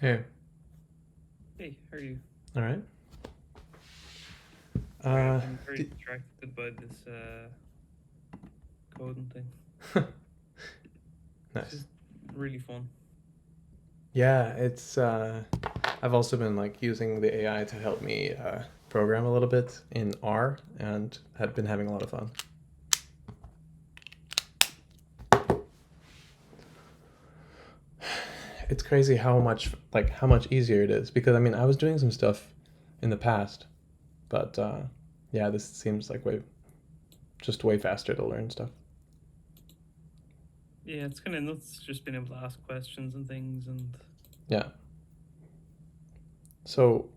Hey, Hey, how are you? all right. Sorry, I've Uh, been very d- distracted by this coding thing. It's nice. just really fun. Yeah, it's. I've also been like using the AI to help me program a little bit in R, and have been having a lot of fun. It's crazy how much easier it is because I mean I was doing some stuff in the past, but yeah, this seems like way faster to learn stuff. Yeah, it's kind of nuts just being able to ask questions and things. And Yeah. So,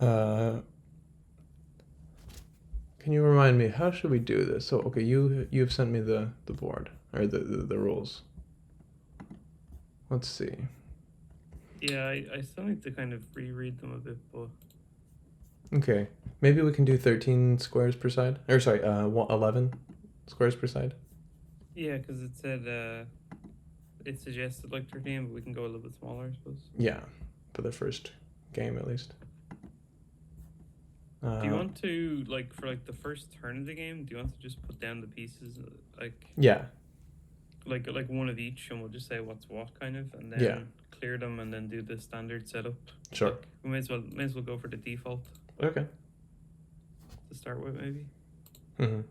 uh, can you remind me how should we do this? So, okay, you've sent me the board or the rules. Let's see. yeah, I still need to kind of reread them a bit, but Okay, maybe we can do 13 squares per side. Or sorry, 11 squares per side. yeah, because it said it suggested like 13, but we can go a little bit smaller, I suppose. Yeah, for the first game at least. Do you Uh, want to like for like the first turn of the game? Do you want to just put down the pieces yeah, like one of each, and we'll just say what's what kind of, and yeah, then clear them, and then do the standard setup. sure. Like we may as well go for the default Okay. to start with, maybe. Mm-hmm.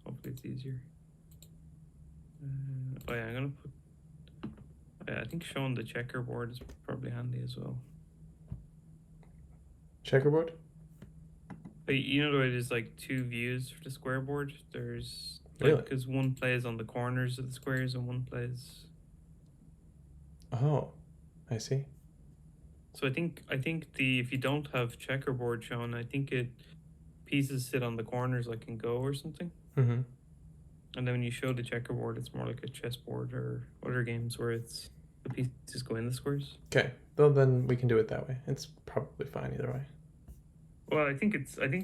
Hopefully it's easier. Oh yeah, I'm gonna put. Yeah, I think showing the checkerboard is probably handy as well. Checkerboard. But you know the way there's like two views for the square board. There's like Really? because one plays on the corners of the squares and one plays. Oh, I see. So I think the if you don't have checkerboard shown, I think it pieces sit on the corners like in Go or something. Mm-hmm. And then when you show the checkerboard, it's more like a chessboard or other games where it's the pieces go in the squares. Okay. Well, then we can do it that way. It's probably fine either way. Well, I think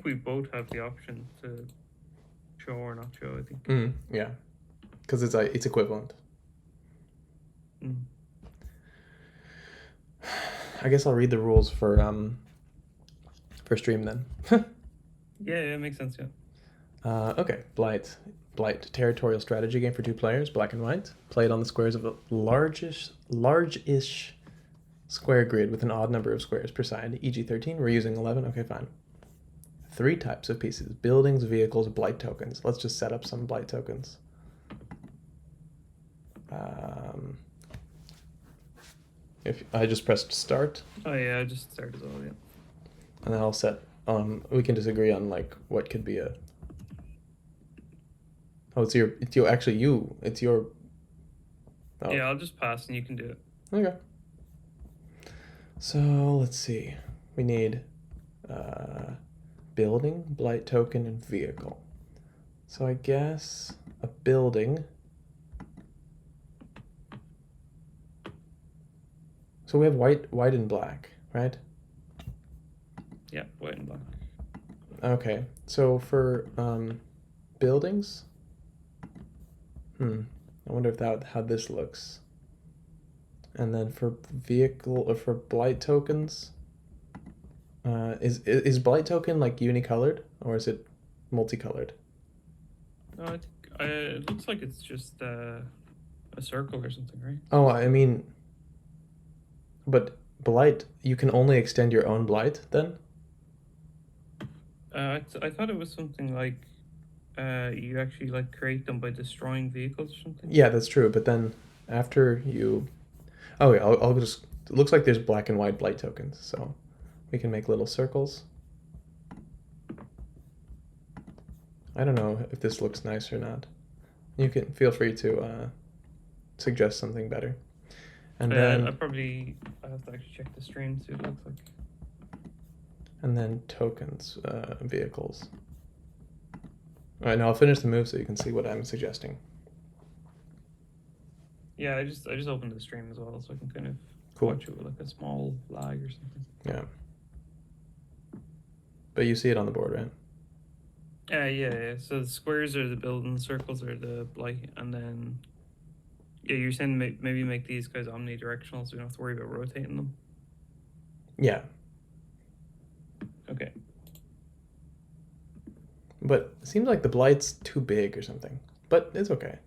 we both have the option to show or not show, I think. Mm-hmm. Yeah, because it's equivalent. Mm. I guess I'll read the rules for stream then. Yeah, it makes sense, yeah. Okay, Blight. Blight, territorial strategy game for two players, black and white. Played on the squares of a large-ish square grid with an odd number of squares per side, e.g. 13. We're using 11. Okay, fine. Three types of pieces: buildings, vehicles, blight tokens. Let's just set up some blight tokens. Um, if I just pressed start, Oh yeah, I just started as well, yeah. and then I'll set. We can disagree on like what could be a. Oh, it's your. Actually, you. It's your. Oh, Yeah, I'll just pass and you can do it. okay. So let's see. We need building, blight token, and vehicle. So I guess a building. So we have white and black, right? Yeah, white and black. Okay. So for buildings, I wonder if that how this looks. And then for vehicle or for blight tokens, is blight token like unicolored or is it multicolored? No, I think it looks like it's just a circle or something, right? Oh, I mean, but blight, you can only extend your own blight then? I thought it was something like you actually like create them by destroying vehicles or something. Yeah, that's true. But then after you, oh yeah, I'll just. It looks like there's black and white blight tokens, so we can make little circles. I don't know if this looks nice or not. You can feel free to suggest something better. And I then probably I have to actually check the stream to see what it looks like. tokens, vehicles. All right, now I'll finish the move so you can see what I'm suggesting. Yeah, I just opened the stream as well, so I can kind of Cool. watch it with like a small lag or something. Yeah. But you see it on the board, right? Yeah. So the squares are the buildings, circles are the blight, and then Yeah, you're saying maybe make these guys omnidirectional, so we don't have to worry about rotating them. Yeah, Okay. but it seems like the Blight's too big or something. But it's okay.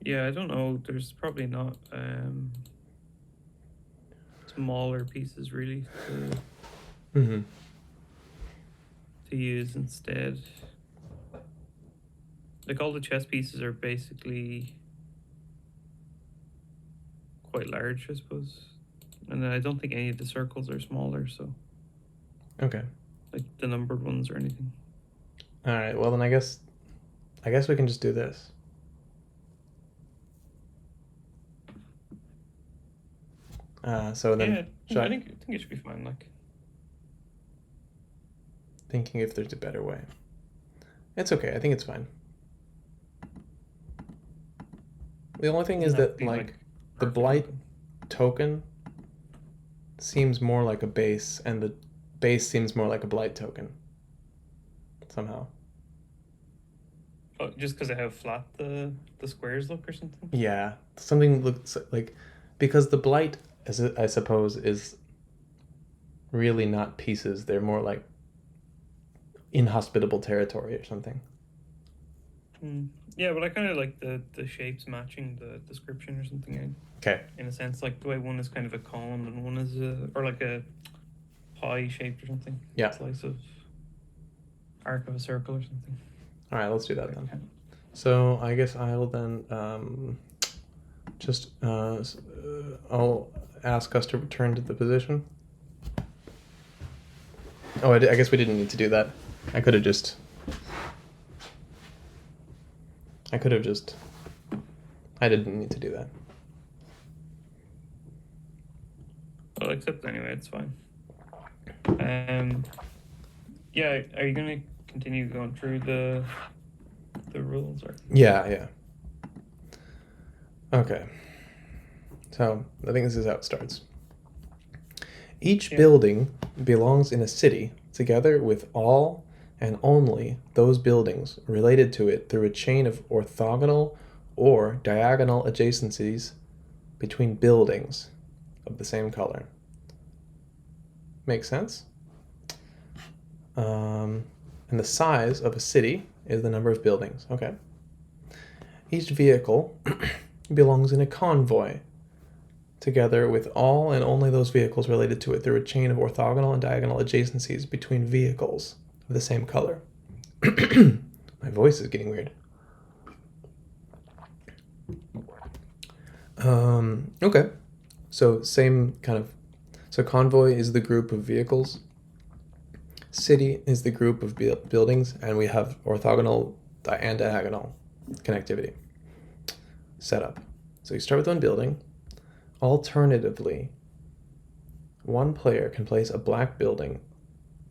Yeah, I don't know. There's probably not smaller pieces really Mm-hmm. to use instead. Like all the chess pieces are basically quite large, I suppose. And then I don't think any of the circles are smaller, so Okay. like the numbered ones or anything. All right. Well, then I guess we can just do this. So then, Yeah, I think it should be fine. Like, thinking if there's a better way. It's okay. I think it's fine. The only thing is doesn't have to that be like the perfect Blight looking. token seems more like a base, and the base seems more like a Blight token. Somehow. Oh, just because of how flat the squares look or something. Yeah, something looks like because the Blight, as I suppose, is really not pieces. They're more like inhospitable territory or something. Yeah, but I kind of like the shapes matching the description or something. Okay. In a sense, like the way one is kind of a cone and one is or like a pie shaped or something. Yeah. Slice of arc of a circle or something. All right, let's do that then. So I guess I'll then just I'll ask us to return to the position. Oh, I guess we didn't need to do that. I could have just. I didn't need to do that. Well, except anyway, it's fine. Yeah, are you gonna continue going through the rules or? Yeah. Okay. So I think this is how it starts. Each building belongs in a city together with all and only those buildings related to it through a chain of orthogonal or diagonal adjacencies between buildings of the same color. Make sense? And the size of a city is the number of buildings. Okay. Each vehicle belongs in a convoy together with all and only those vehicles related to it through a chain of orthogonal and diagonal adjacencies between vehicles of the same color. My voice is getting weird. Okay. So same kind of. So convoy is the group of vehicles. City is the group of buildings, and we have orthogonal and diagonal connectivity setup. So you start with one building. Alternatively, one player can place a black building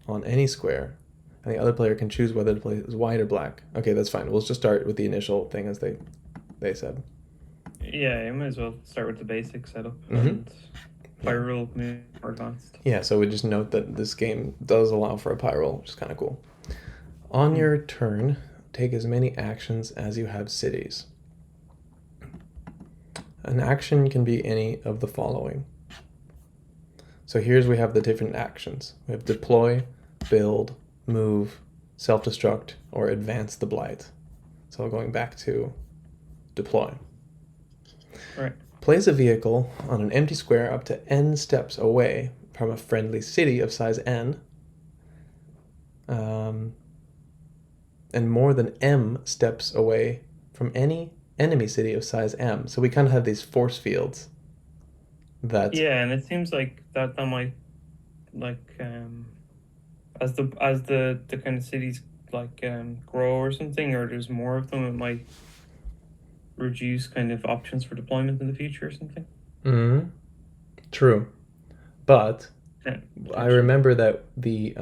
on any square, and the other player can choose whether to place white or black. Okay, that's fine. We'll just start with the initial thing as they said. Yeah, you might as well start with the basic setup Mm-hmm. and by rule move more advanced. Yeah, so we just note that this game does allow for a pie roll, which is kind of cool. On your turn, take as many actions as you have cities. An action can be any of the following. So here's we have the different actions. We have deploy, build, move, self-destruct, or advance the Blight. So going back to deploy. Right. Place a vehicle on an empty square up to n steps away from a friendly city of size n, and more than m steps away from any enemy city of size m. So we kind of have these force fields. Yeah, and it seems like that might as the kind of cities grow or something, or there's more of them, it might reduce kind of options for deployment in the future or something. Mm-hmm. True, but I remember that the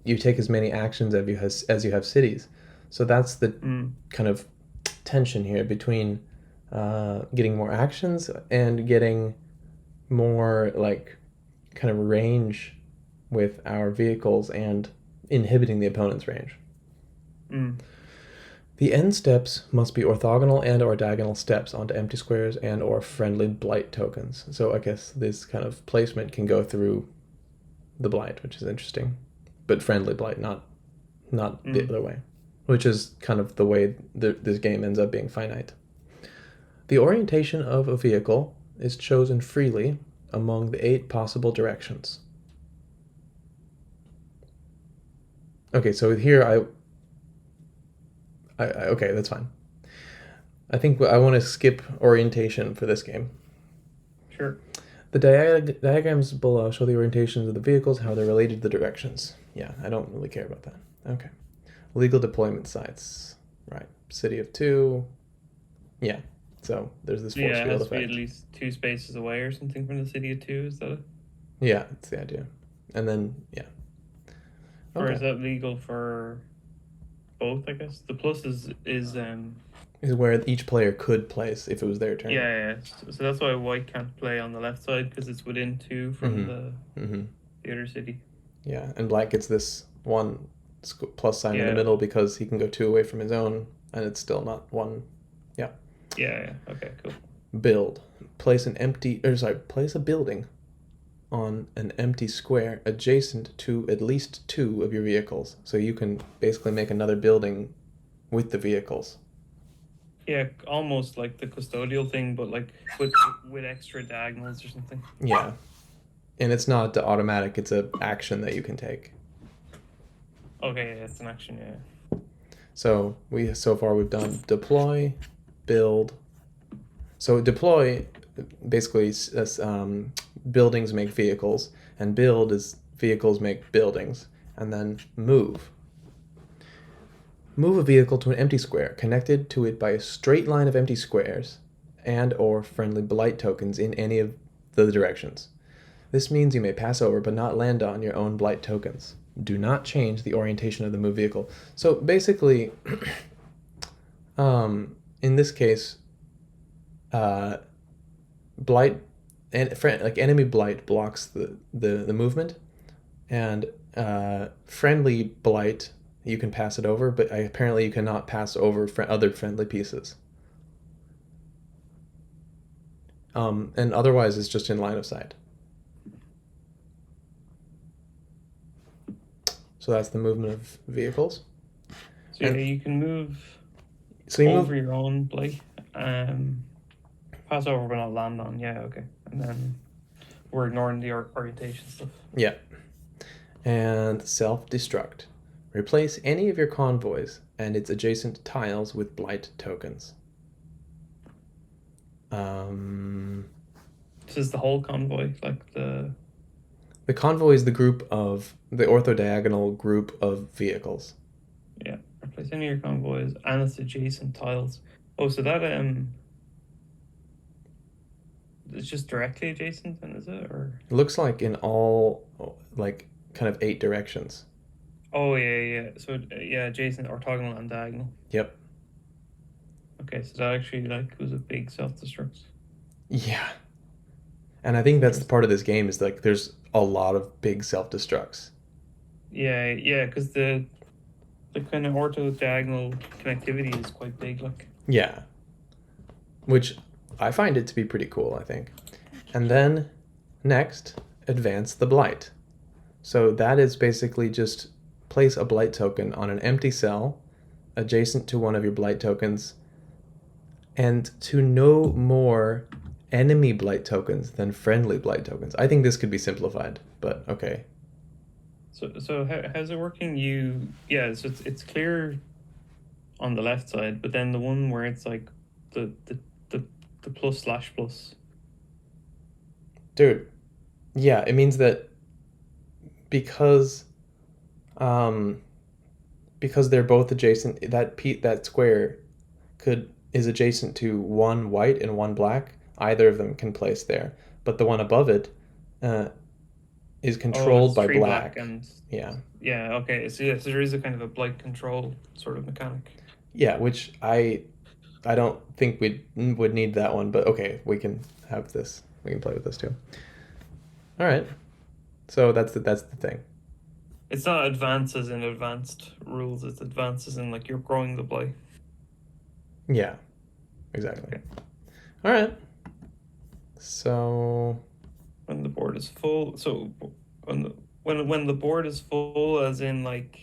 you take as many actions as you have cities, so that's the kind of tension here between getting more actions and getting more like kind of range with our vehicles and inhibiting the opponent's range. The end steps must be orthogonal and or diagonal steps onto empty squares and or friendly blight tokens. So I guess this kind of placement can go through the blight, which is interesting. But friendly blight, not the Mm. other way, which is kind of the way this game ends up being finite. The orientation of a vehicle is chosen freely among the 8 possible directions. Okay, so here okay, that's fine. I think I want to skip orientation for this game. Sure. The diagrams below show the orientations of the vehicles, how they're related to the directions. Yeah, I don't really care about that. Okay. Legal deployment sites. Right. City of 2. Yeah. So there's this force Yeah, it field has to be at effect. least 2 spaces away or something from the city of 2. Is that it? Yeah, that's the idea. And then, yeah. Or is Okay. that legal for both? I guess the plus is Is where each player could place if it was their turn. yeah. So that's why white can't play on the left side because it's within 2 from the other city. Yeah, and black gets this one plus sign in the Yeah. middle because he can go 2 away from his own, and it's still not 1. Yeah. Yeah. Okay. Cool. Build. Place a building on an empty square adjacent to at least 2 of your vehicles. So you can basically make another building with the vehicles. Yeah, almost like the custodial thing, but like with extra diagonals or something. Yeah. And it's not automatic, it's an action that you can take. Okay, yeah, it's an action. Yeah. So far we've done deploy, build. So deploy basically buildings make vehicles, and build is vehicles make buildings, and then move. Move a vehicle to an empty square connected to it by a straight line of empty squares and or friendly blight tokens in any of the directions. This means you may pass over but not land on your own blight tokens. Do not change the orientation of the move vehicle. So basically, in this case, blight and like enemy blight blocks the movement, and friendly blight you can pass it over, but apparently you cannot pass over other friendly pieces. And otherwise it's just in line of sight. So that's the movement of vehicles. So yeah, you can move So you over move. your own blade. Pass over but not land on. Yeah, okay. And then we're ignoring the orientation stuff. Yeah. And self-destruct. Replace any of your convoys and its adjacent tiles with blight tokens. This is the whole convoy, like the convoy is the ortho-diagonal group of vehicles. yeah. Replace any of your convoys and its adjacent tiles. Oh, so that it's just directly adjacent, then is it? Or It looks like in all like kind of 8 directions. oh yeah. So yeah, adjacent, orthogonal, and diagonal. Yep. Okay, so that actually like was a big self-destruct. Yeah. And I think that's the part of this game is like there's a lot of big self-destructs. Yeah, because the kind of ortho diagonal connectivity is quite big. Like Yeah. Which I find it to be pretty cool, I think. And then next, advance the blight. So that is basically just place a blight token on an empty cell adjacent to one of your blight tokens, and to no more enemy blight tokens than friendly blight tokens. I think this could be simplified, but okay. so how's it working? So it's clear on the left side, but then the one where it's like the plus slash plus. Dude, yeah, it means that because um because they're both adjacent, that square is adjacent to one white and one black. Either of them can place there, but the one above it uh, is Oh, controlled it's by three black. and Yeah, yeah. Okay, so yeah, so there is a kind of a blight control sort of mechanic. yeah. Which I don't think we would need that one, but okay, we can have this. We can play with this too. All right. So that's the thing. It's not advances in advanced rules. It's advances in like you're growing the blight. Yeah, exactly. Okay. All right. So When the board is full, so when the board is full, as in like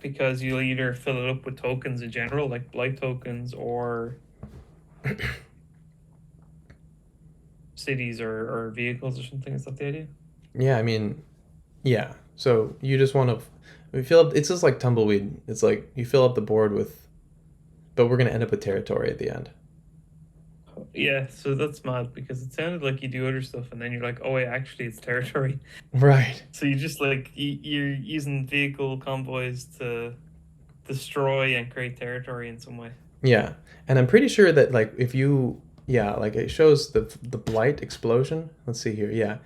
because you'll either fill it up with tokens in general, like blight tokens, or cities or vehicles or something. Is that the idea? yeah, I mean, yeah. So you just want to we fill up. It's just like tumbleweed. It's like you fill up the board with, but we're gonna end up with territory at the end. Yeah, so that's mad because it sounded like you do other stuff and then you're like, oh wait, actually it's territory. Right. So you just like you're using vehicle convoys to destroy and create territory in some way. Yeah, and I'm pretty sure that like if you yeah like it shows the blight explosion. Let's see here. Yeah,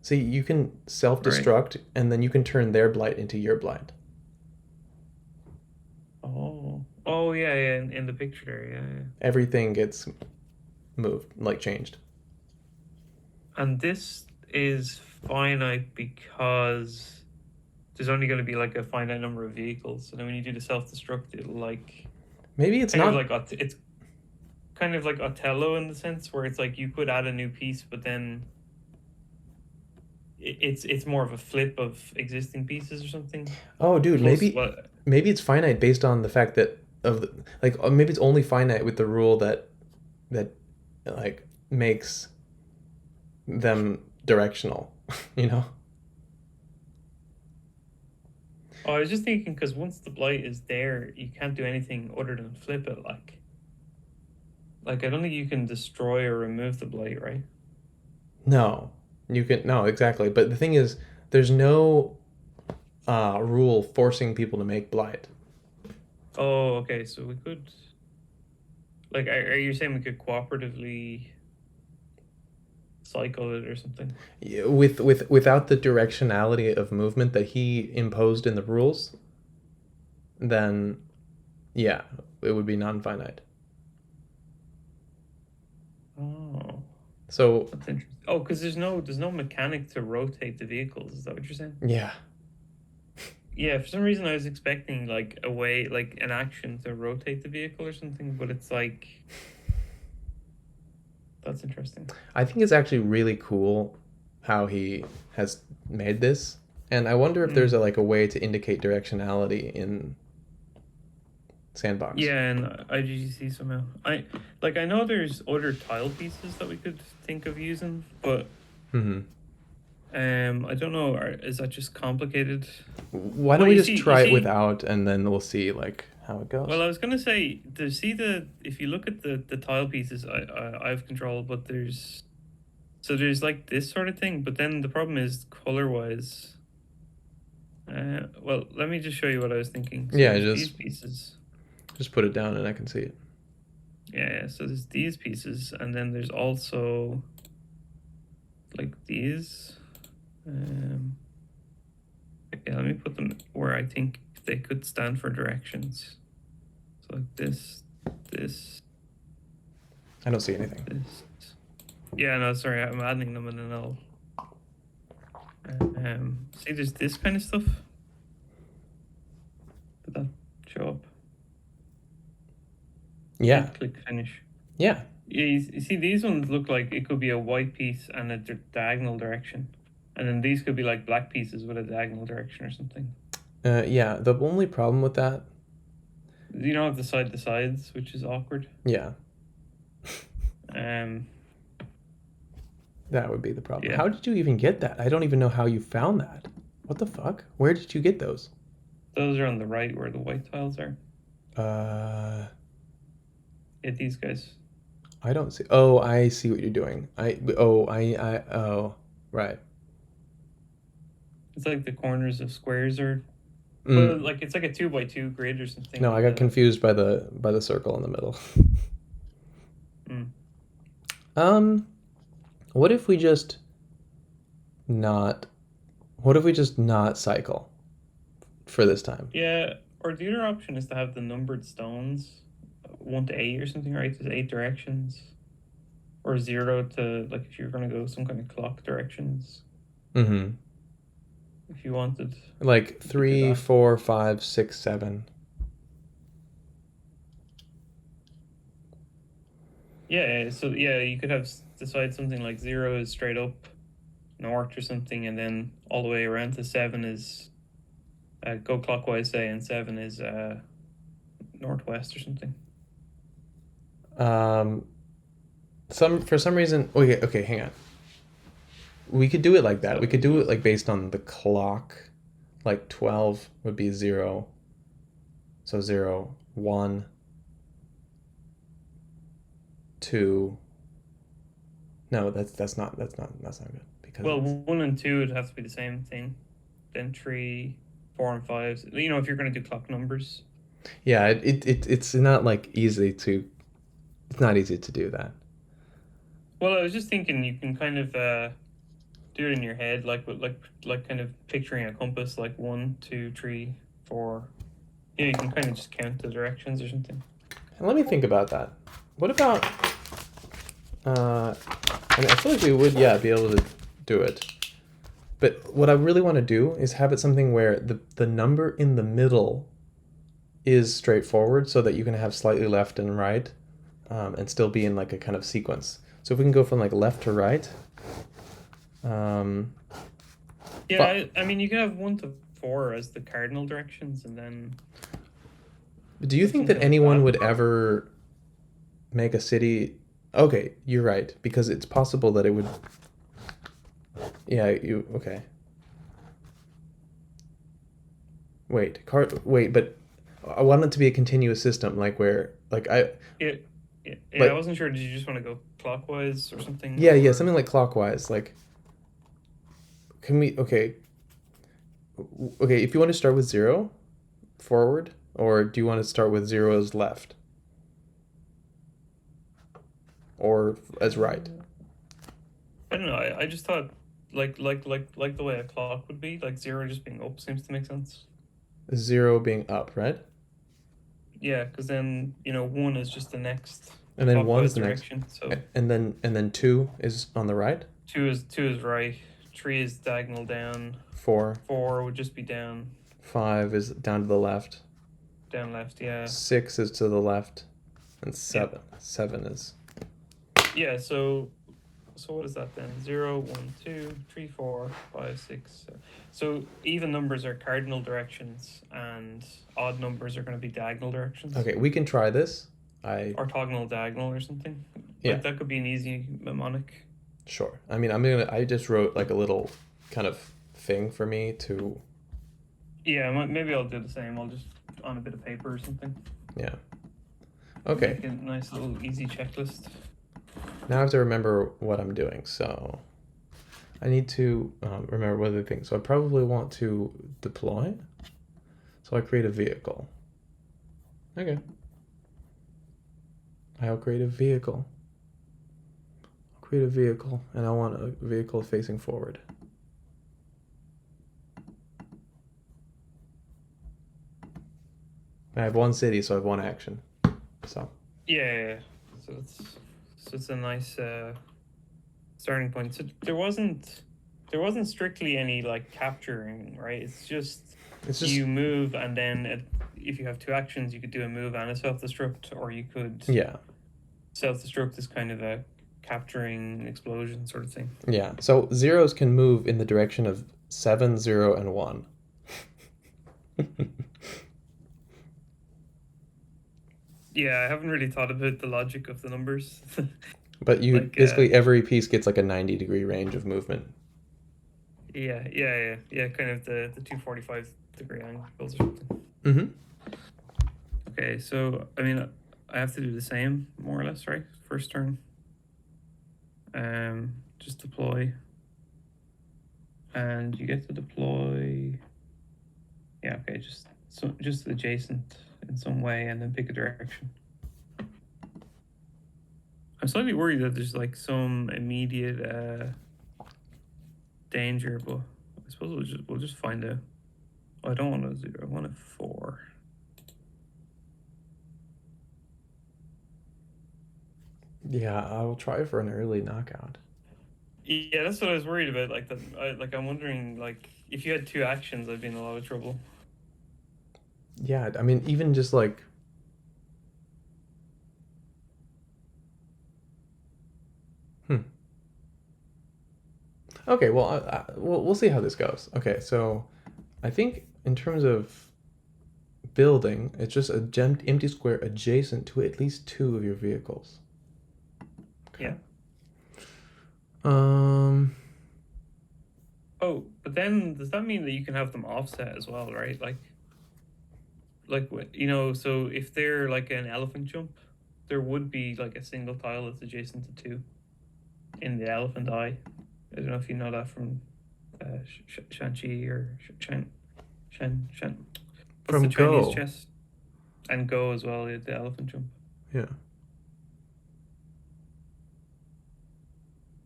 see you can self Right. destruct and then you can turn their blight into your blight. Oh yeah, yeah, in the picture there, yeah, yeah. Everything gets moved like changed. And this is finite because there's only going to be like a finite number of vehicles. So then when you do the self-destruct, it'll like Maybe it's kind of not. like it's kind of like Othello in the sense where it's like you could add a new piece, but then it's more of a flip of existing pieces or something. Oh, dude, Plus, maybe what? maybe it's finite based on the fact that of the, like maybe it's only finite with the rule that like makes them directional. You know? Oh, I was just thinking because once the blight is there, you can't do anything other than flip it. Like I don't think you can destroy or remove the blight, right? No, you can no exactly. But the thing is, there's no rule forcing people to make blight. Oh, okay. So we could like, are you saying we could cooperatively cycle it or something? Without the directionality of movement that he imposed in the rules, then yeah, it would be non-finite. Oh, So that's interesting. Oh, because there's no mechanic to rotate the vehicles. Is that what you're saying? yeah, Yeah, for some reason I was expecting like a way, like an action to rotate the vehicle or something, but it's like that's interesting. I think it's actually really cool how he has made this, and I wonder if there's Mm. like a way to indicate directionality in Sandbox. Yeah, and IGGC somehow. I know there's other tile pieces that we could think of using, but Mm-hmm. I don't know. Is that just complicated? Why don't Well, we you just see, you try it see. without, and then we'll see like how it Well, goes. I was gonna say to see the if you look at the tile pieces, I have control, but there's like this sort of thing, but then the problem is color wise. Well, let me just show you what I was thinking. So Yeah, there's these just pieces. put it down and I can see it. Yeah, so there's these pieces, and then there's also like these. Yeah, let me put them where I think they could stand for directions. So like this, I don't see anything. this. Yeah, no, sorry, I'm adding them and then I'll see there's this kind of stuff. Did that show up? Yeah, Click finish. yeah, Yeah, you see these ones look like it could be a white piece and a diagonal direction. And then these could be like black pieces with a diagonal direction or something. yeah. The only problem with that, You don't have the side to sides, which is awkward. yeah, Um, that would be the problem. yeah, How did you even get that? I don't even know how you found that. What the fuck? Where did you get those? those are on the right where the white tiles are. Uh, Yeah, these guys. I don't see. Oh, I see what you're doing. Oh, right. It's like the corners of squares are, but Mm. like it's like a 2 by 2 grid or something No, I with got the. confused by the circle in the middle. Mm. Um, what if we just not? What if we just not cycle for this time? Yeah, or the other option is to have the numbered stones, 1 to 8 or something, right? There's 8 directions, or 0 to like if you're gonna go some kind of clock directions. Mm-hmm. If you wanted, Like you could do three, that. 4, 5, 6, 7. Yeah, so yeah, you could have decide something like 0 is straight up north or something, and then all the way around to 7 is go clockwise, say, and 7 is northwest or something. Um, for some reason. Okay, hang on. We could do it like that. So We could do it like based on the clock. Like 12 would be 0. So 0, 1, 2. No, that's not good because well, it's 1 and 2 would have to be the same thing. Then 3, 4, and 5. You know, if you're going to do clock numbers. yeah, it's not like easy to it's not easy to do that. Well, I was just thinking you can kind of do it in your head, like like kind of picturing a compass, like 1, 2, 3, 4. Yeah, you can kind of just count the directions or something. And let me think about that. What about I mean, I feel like we would, yeah, be able to do it. But what I really want to do is have it something where the number in the middle is straightforward so that you can have slightly left and right and still be in like a kind of sequence. So if we can go from like left to right. Um, Yeah, but I mean, you can have 1 to 4 as the cardinal directions, and then do you like think that something like anyone that. would ever make a city? Okay, you're right, because it's possible that it would. Yeah, you okay? Wait, but I want it to be a continuous system, like where, like Yeah, yeah. I like wasn't sure. Did you just want to go clockwise or something, yeah, or something like clockwise. Like, can we? Okay. If you want to start with 0 forward, or do you want to start with 0 as left, or as right? I don't know. I just thought like the way a clock would be, like 0 just being up seems to make sense. 0 being up, right? Yeah, because then 1 is just the next And then one's clockwise the next, direction. So and then 2 is on the right. 2 is right. 3 is diagonal down. 4, 4 would just be down 5 is down to the left. down left. Yeah, 6 is to the left, and yeah, 7 is. yeah. So what is that then? 0, 1, 2, 3, 4, 5, 6. So even numbers are cardinal directions, and odd numbers are going to be diagonal directions. Okay, we can try this. I Orthogonal diagonal or something. Yeah, Like that could be an easy mnemonic. sure. I mean, I just wrote like a little kind of thing for me to. Yeah, maybe I'll do the same. I'll just on a bit of paper or something. Yeah. Make Okay. a nice little easy checklist. Now I have to remember what I'm doing. So I need to remember what other things. So I probably want to deploy. So I create a vehicle. Okay. I'll create a vehicle. I'll create a vehicle, and I want a vehicle facing forward. I have one city, so I have one action. So Yeah. So it's a nice starting point. So there wasn't strictly any like capturing, right? It's just it's just you move, and then if you have 2 actions, you could do a move and a self-destruct, or you could yeah. self-destruct is kind of a capturing explosion sort of thing. Yeah, so zeros can move in the direction of 7, 0, and 1. Yeah, I haven't really thought about the logic of the numbers. But you Like basically every piece gets like a 90-degree range of movement. yeah, kind of the 245-degree angles or something. Mm-hmm. Okay, so I mean I have to do the same more or less, right? First turn. Just deploy. And you get to deploy. Yeah, okay, just adjacent in some way, and then pick a direction. I'm slightly worried that there's like some immediate danger, but I suppose we'll just find out. Oh, I don't want a 0. I want a 4. Yeah, I will try for an early knockout. Yeah, that's what I was worried about. Like that. I'm wondering, like, if you had 2 actions, I'd be in a lot of trouble. Yeah, I mean, even just like Okay, well, we'll see how this goes. Okay, so I think in terms of building, it's just a empty square adjacent to at least two of your vehicles. Okay. Yeah. Um. Oh, but then does that mean that you can have them offset as well, right? So if they're like an elephant jump, there would be like a single tile that's adjacent to two in the elephant eye. I don't know if you know that from Shanchi or Shan. What's the From Chinese Go. chess? And Go as well, the elephant jump. Yeah.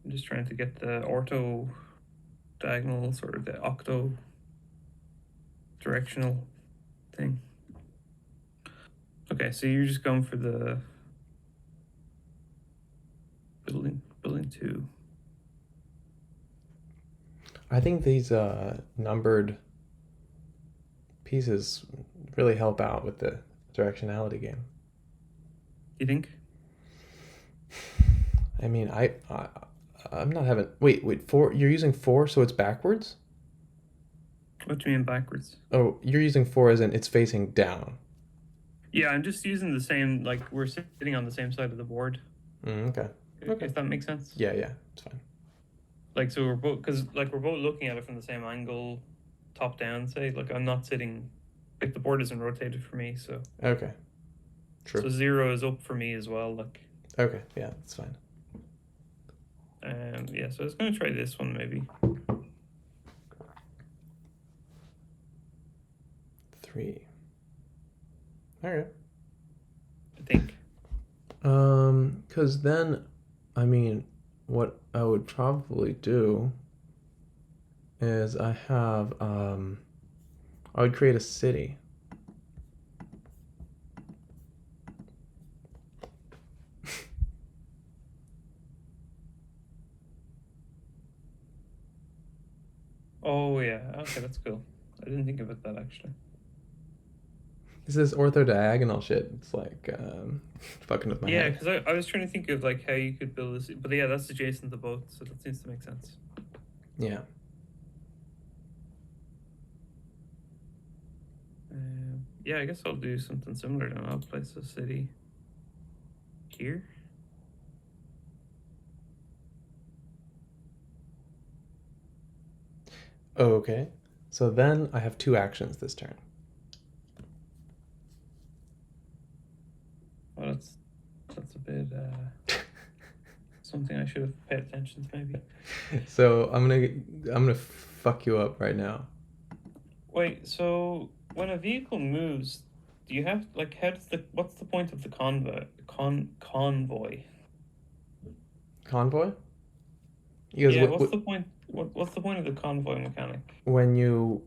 I'm just trying to get the ortho diagonal, sort of the octo directional thing. Okay, so you're just going for the building two. I think these numbered pieces really help out with the directionality game. You think? I mean, I'm not having. Wait. Four. You're using four, so it's backwards. What do you mean backwards? Oh, you're using four as in it's facing down. Yeah, I'm just using the same, like we're sitting on the same side of the board. Okay. Okay. If that makes sense. Yeah. Yeah. It's fine. Like so we're both because like we're both looking at it from the same angle, top down. Say like I'm not sitting, like the board isn't rotated for me, so Okay. True. so zero is up for me as well. Like Okay. Yeah. That's fine. yeah. So I was gonna try this one maybe. 3. All right. I think. Because then, I mean, what I would probably do is I would create a city. Oh yeah. Okay, that's cool. I didn't think about that actually. This is ortho-diagonal shit. It's like, fucking with my Yeah, head. because I was trying to think of like how you could build this, but yeah, that's adjacent to both, so that seems to make sense. Yeah. Yeah, I guess I'll do something similar. Then I'll place a city here. Okay. So then I have 2 actions this turn. Well, that's a bit something I should have paid attention to maybe. So I'm gonna fuck you up right now. Wait, so when a vehicle moves, do you have like how does the what's the point of the convoy? Convoy? Because Yeah, what's the point? What's the point of the convoy mechanic? when you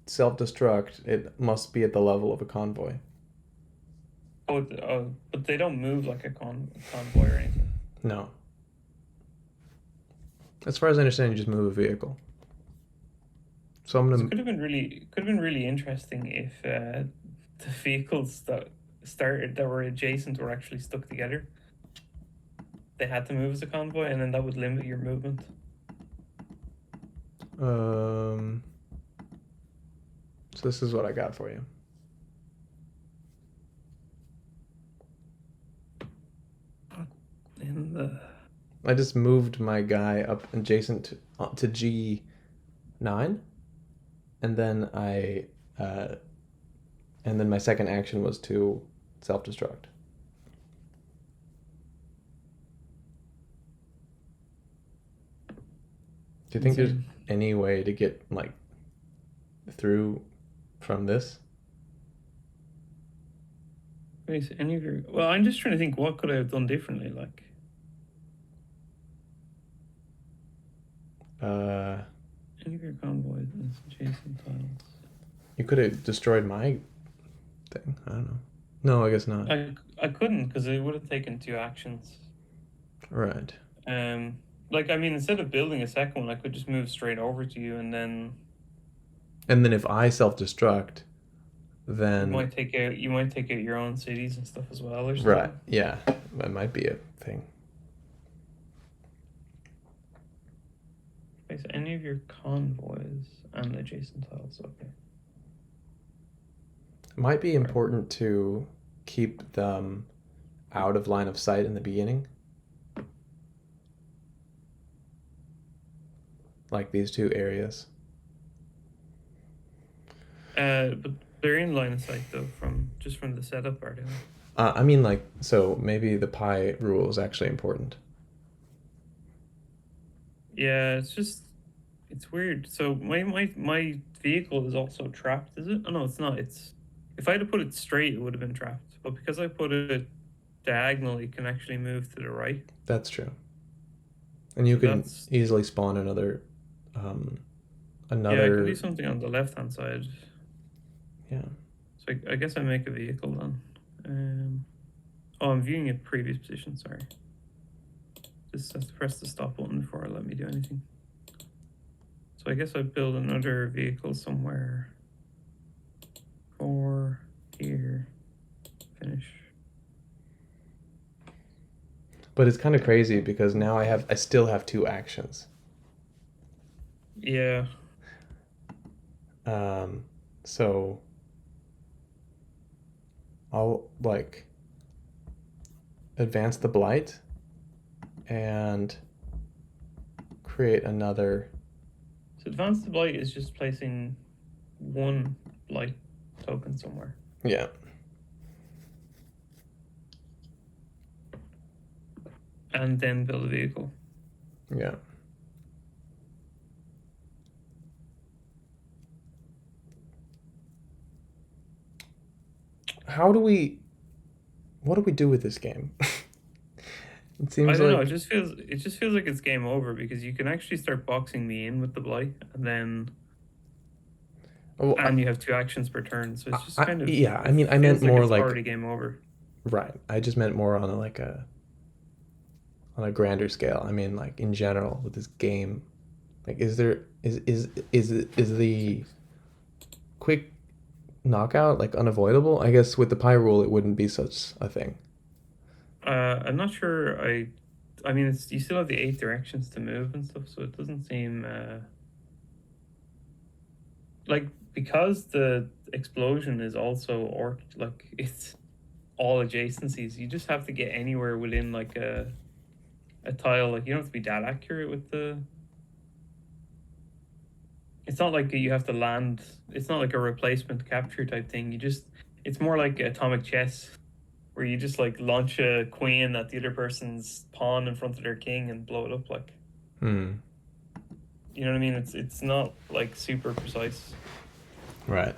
self-destruct, it must be at the level of a convoy. Oh, but they don't move like a convoy or anything. No. As far as I understand, you just move a vehicle. So I'm So it gonna. could have been really interesting if the vehicles that started that were adjacent were actually stuck together. They had to move as a convoy, and then that would limit your movement. So this is what I got for you. In the I just moved my guy up adjacent to G9, and then and then my second action was to self-destruct. Do you think there's any way to get like through from this? Wait, any of your well, I'm just trying to think what could I have done differently. Like Uh, any of your convoys and adjacent tiles. you could have destroyed my thing. I don't know. No, I guess not. I couldn't because it would have taken 2 actions. Right. Like I mean, instead of building a second one, I could just move straight over to you, and then And then if I self-destruct, then you might take out your own cities and stuff as well, or right, something. yeah, that might be a thing. Place any of your convoys and adjacent tiles. Okay. It might be Right. important to keep them out of line of sight in the beginning, like these two areas. But they're in line of sight though, from the setup part. I mean, like, so maybe the pie rule is actually important. Yeah, it's weird. So my vehicle is also trapped, is it? Oh no, it's not. It's if I had to put it straight, it would have been trapped. But because I put it diagonally, it can actually move to the right. That's true. And you So can that's easily spawn another, um, yeah. I can do another, something on the left hand side. yeah. So I guess I make a vehicle then. Oh, I'm viewing a previous position. Sorry. Just have to press the stop button before I let me do anything. So I guess I build another vehicle somewhere. For here. Finish. But it's kind of crazy because now I still have two actions. Yeah. Um, so I'll like advance the blight and create another. So advanced blight is just placing one blight token somewhere. Yeah. And then build a vehicle. Yeah. How do we what do we do with this game? It I seems don't know, like it just feels like it's game over because you can actually start boxing me in with the blight and then oh, and you have two actions per turn. So it's just kind of yeah, I it mean I meant feels like more it's like already game over. right. I just meant more on a grander scale. I mean like in general with this game. Like is the quick knockout like unavoidable? I guess with the pie rule it wouldn't be such a thing. I'm not sure I mean it's you still have the 8 directions to move and stuff, so it doesn't seem like because the explosion is also or like it's all adjacencies, you just have to get anywhere within like a tile. Like you don't have to be that accurate with the it's not like you have to land, it's not like a replacement capture type thing. You just it's more like atomic chess where you just like launch a queen at the other person's pawn in front of their king and blow it up. Like Hmm. you know what I mean? It's not like super precise. Right.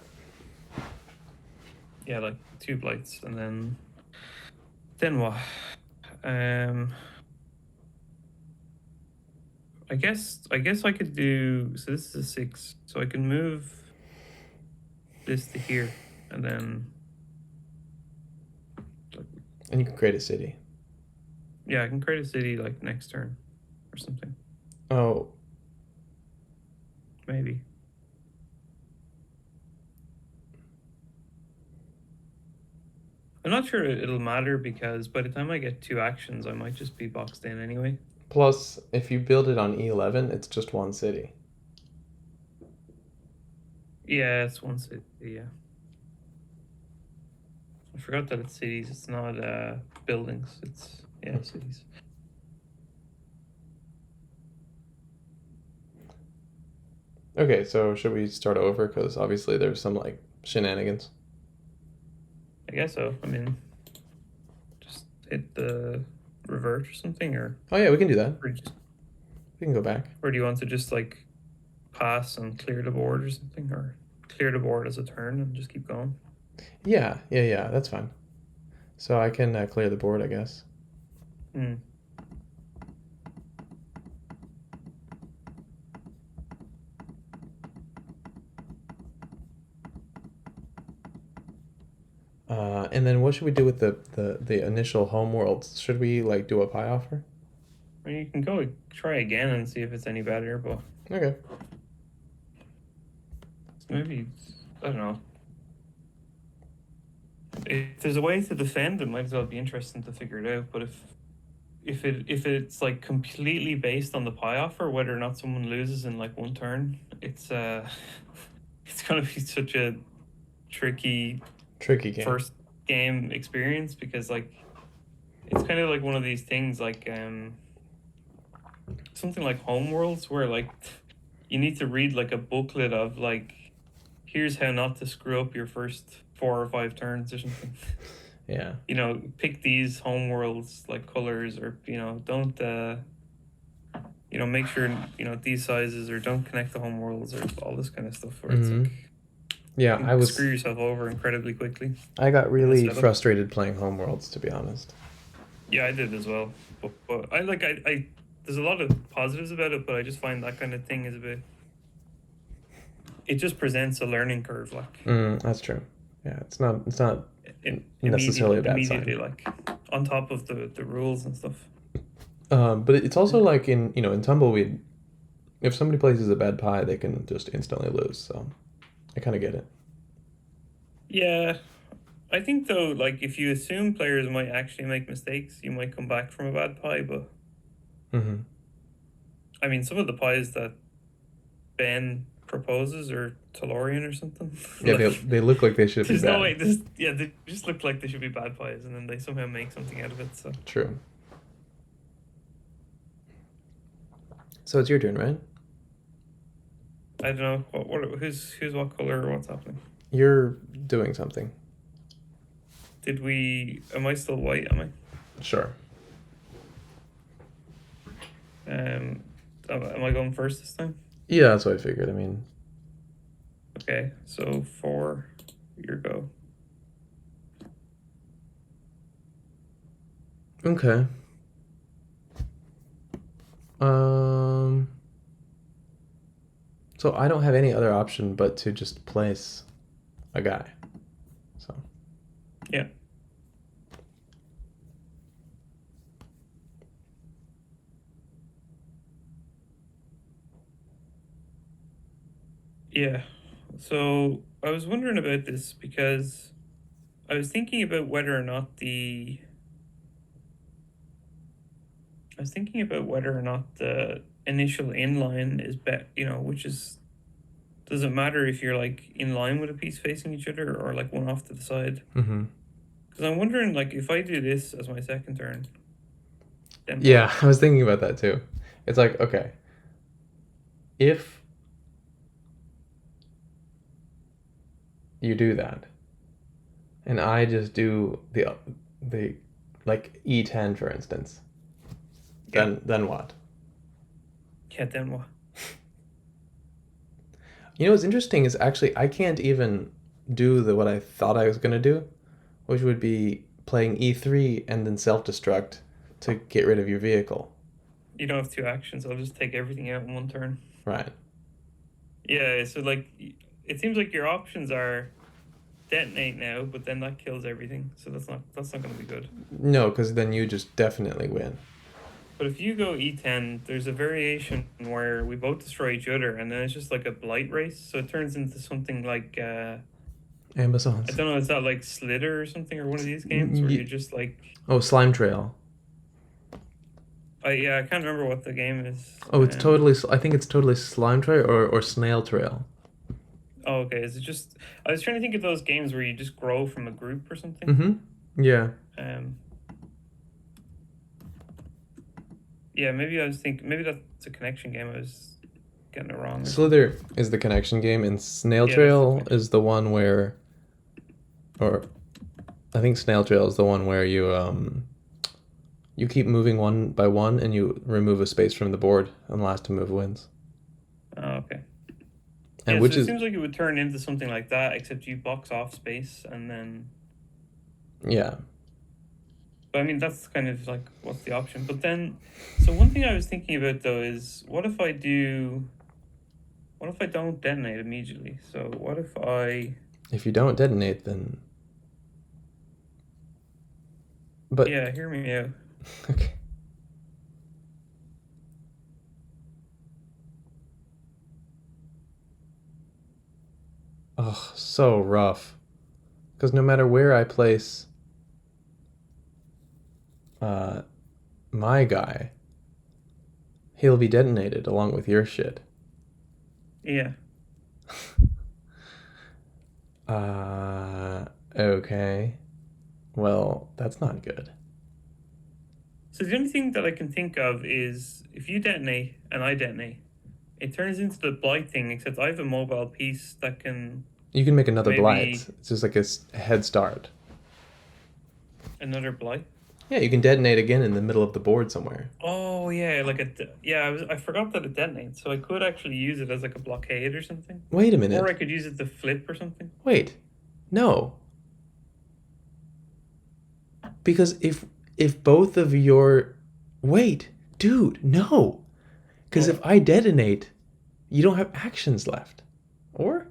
Yeah, like two blights and then what? um I guess I could do so this is a 6, so I can move this to here and then And you can create a city. yeah, I can create a city like next turn or something. Oh, Maybe. I'm not sure it'll matter because by the time I get two actions, I might just be boxed in anyway. plus if you build it on E11, it's just one city. Yeah, it's one city. Yeah, I forgot that it's cities. It's not buildings. It's yeah, cities. Okay, so should we start over? Because obviously there's some like shenanigans. I guess so. I mean, just hit the revert or something, Oh yeah, we can do that. or just We can go back. or do you want to just like pass and clear the board or something, or clear the board as a turn and just keep going? Yeah. That's fine. So I can clear the board, I guess. Hmm. And then what should we do with the initial home worlds? Should we like do a pie offer? I mean, you can go try again and see if it's any better, but Okay. maybe I don't know. If there's a way to defend, it might as well be interesting to figure it out. But if if it's like completely based on the pie offer, whether or not someone loses in like one turn, it's it's gonna be such a tricky Tricky game. first game experience because like it's kind of like one of these things like something like Homeworlds where like you need to read like a booklet of like here's how not to screw up your first 4 or 5 turns or something. Yeah. Pick these Homeworlds like colors or don't make sure these sizes or don't connect the Homeworlds or all this kind of stuff where it's like Yeah, you can screw yourself over incredibly quickly. I got in the really setup. frustrated playing Homeworlds, to be honest. Yeah, I did as well. But I there's a lot of positives about it, but I just find that kind of thing is a bit. It just presents a learning curve, like That's true. Yeah, it's not necessarily immediately, a bad immediately, sign. like on top of the rules and stuff. But it's also like in Tumbleweed, if somebody places a bad pie, they can just instantly lose. So I kind of get it. Yeah, I think though, like if you assume players might actually make mistakes, you might come back from a bad pie. But Mm-hmm. I mean, some of the pies that Ben proposes are Tellurian or something. Yeah, Like, they look like they should be there's no way. bad. They just look like they should be bad pies, and then they somehow make something out of it. So True. So it's your turn, right? I don't know who's what color or what's happening. You're doing something. Am I still white? Am I? Sure. Am I going first this time? Yeah, that's what I figured. I mean, Okay, so 4, your go. okay. So I don't have any other option but to just place a guy. So Yeah. Yeah. So I was wondering about this because I was thinking about whether or not the initial inline is which is does it matter if you're like in line with a piece facing each other or like one off to the side? Mm-hmm. Because I'm wondering like if I do this as my second turn, then Yeah, what? I was thinking about that too. It's like, okay, if you do that, and I just do the like E10 for instance, Yeah. then what? Yeah, then what? What's interesting is actually I can't even do what I thought I was gonna do, which would be playing E3 and then self-destruct to get rid of your vehicle. You don't have 2 actions. I'll just take everything out in one turn. Right. Yeah, so like it seems like your options are detonate now, but then that kills everything. So that's not going to be good. No, because then you just definitely win. But if you go E10, there's a variation where we both destroy each other, and then it's just like a blight race. So it turns into something like Amazons. I don't know, is that like Slither or something, or one of these games where you just like Oh, Slime Trail. I can't remember what the game is. Oh, it's totally. I think it's totally Slime Trail or Snail Trail. Oh, okay. Is it just? I was trying to think of those games where you just grow from a group or something. Mm-hmm. Yeah. Yeah, maybe I was thinking maybe that's a connection game. I was getting it wrong. Slither is the connection game, and Snail Yeah, Trail is the one where, or I think Snail Trail is the one where you keep moving one by one, and you remove a space from the board, and the last to move wins. Oh, okay. And Yeah, which so it is seems like it would turn into something like that, except you box off space and then. yeah. But I mean, that's kind of like what's the option. But then, so one thing I was thinking about though is what if I don't detonate immediately? So what if I. If you don't detonate, then. But Yeah, hear me out. okay. Oh, so rough. Because no matter where I place my guy, he'll be detonated along with your shit. Yeah. Uh, okay. Well, that's not good. So the only thing that I can think of is if you detonate and I detonate, it turns into the blight thing, except I have a mobile piece that can You can make another blight. maybe It's just like a head start. another blight. Yeah, you can detonate again in the middle of the board somewhere. Oh yeah, like yeah. I forgot that it detonates, so I could actually use it as like a blockade or something, Wait a or I minute. could use it to flip or something. Wait. No. Because if both of your wait, dude, no. Because if What? I detonate, you don't have actions left. Or?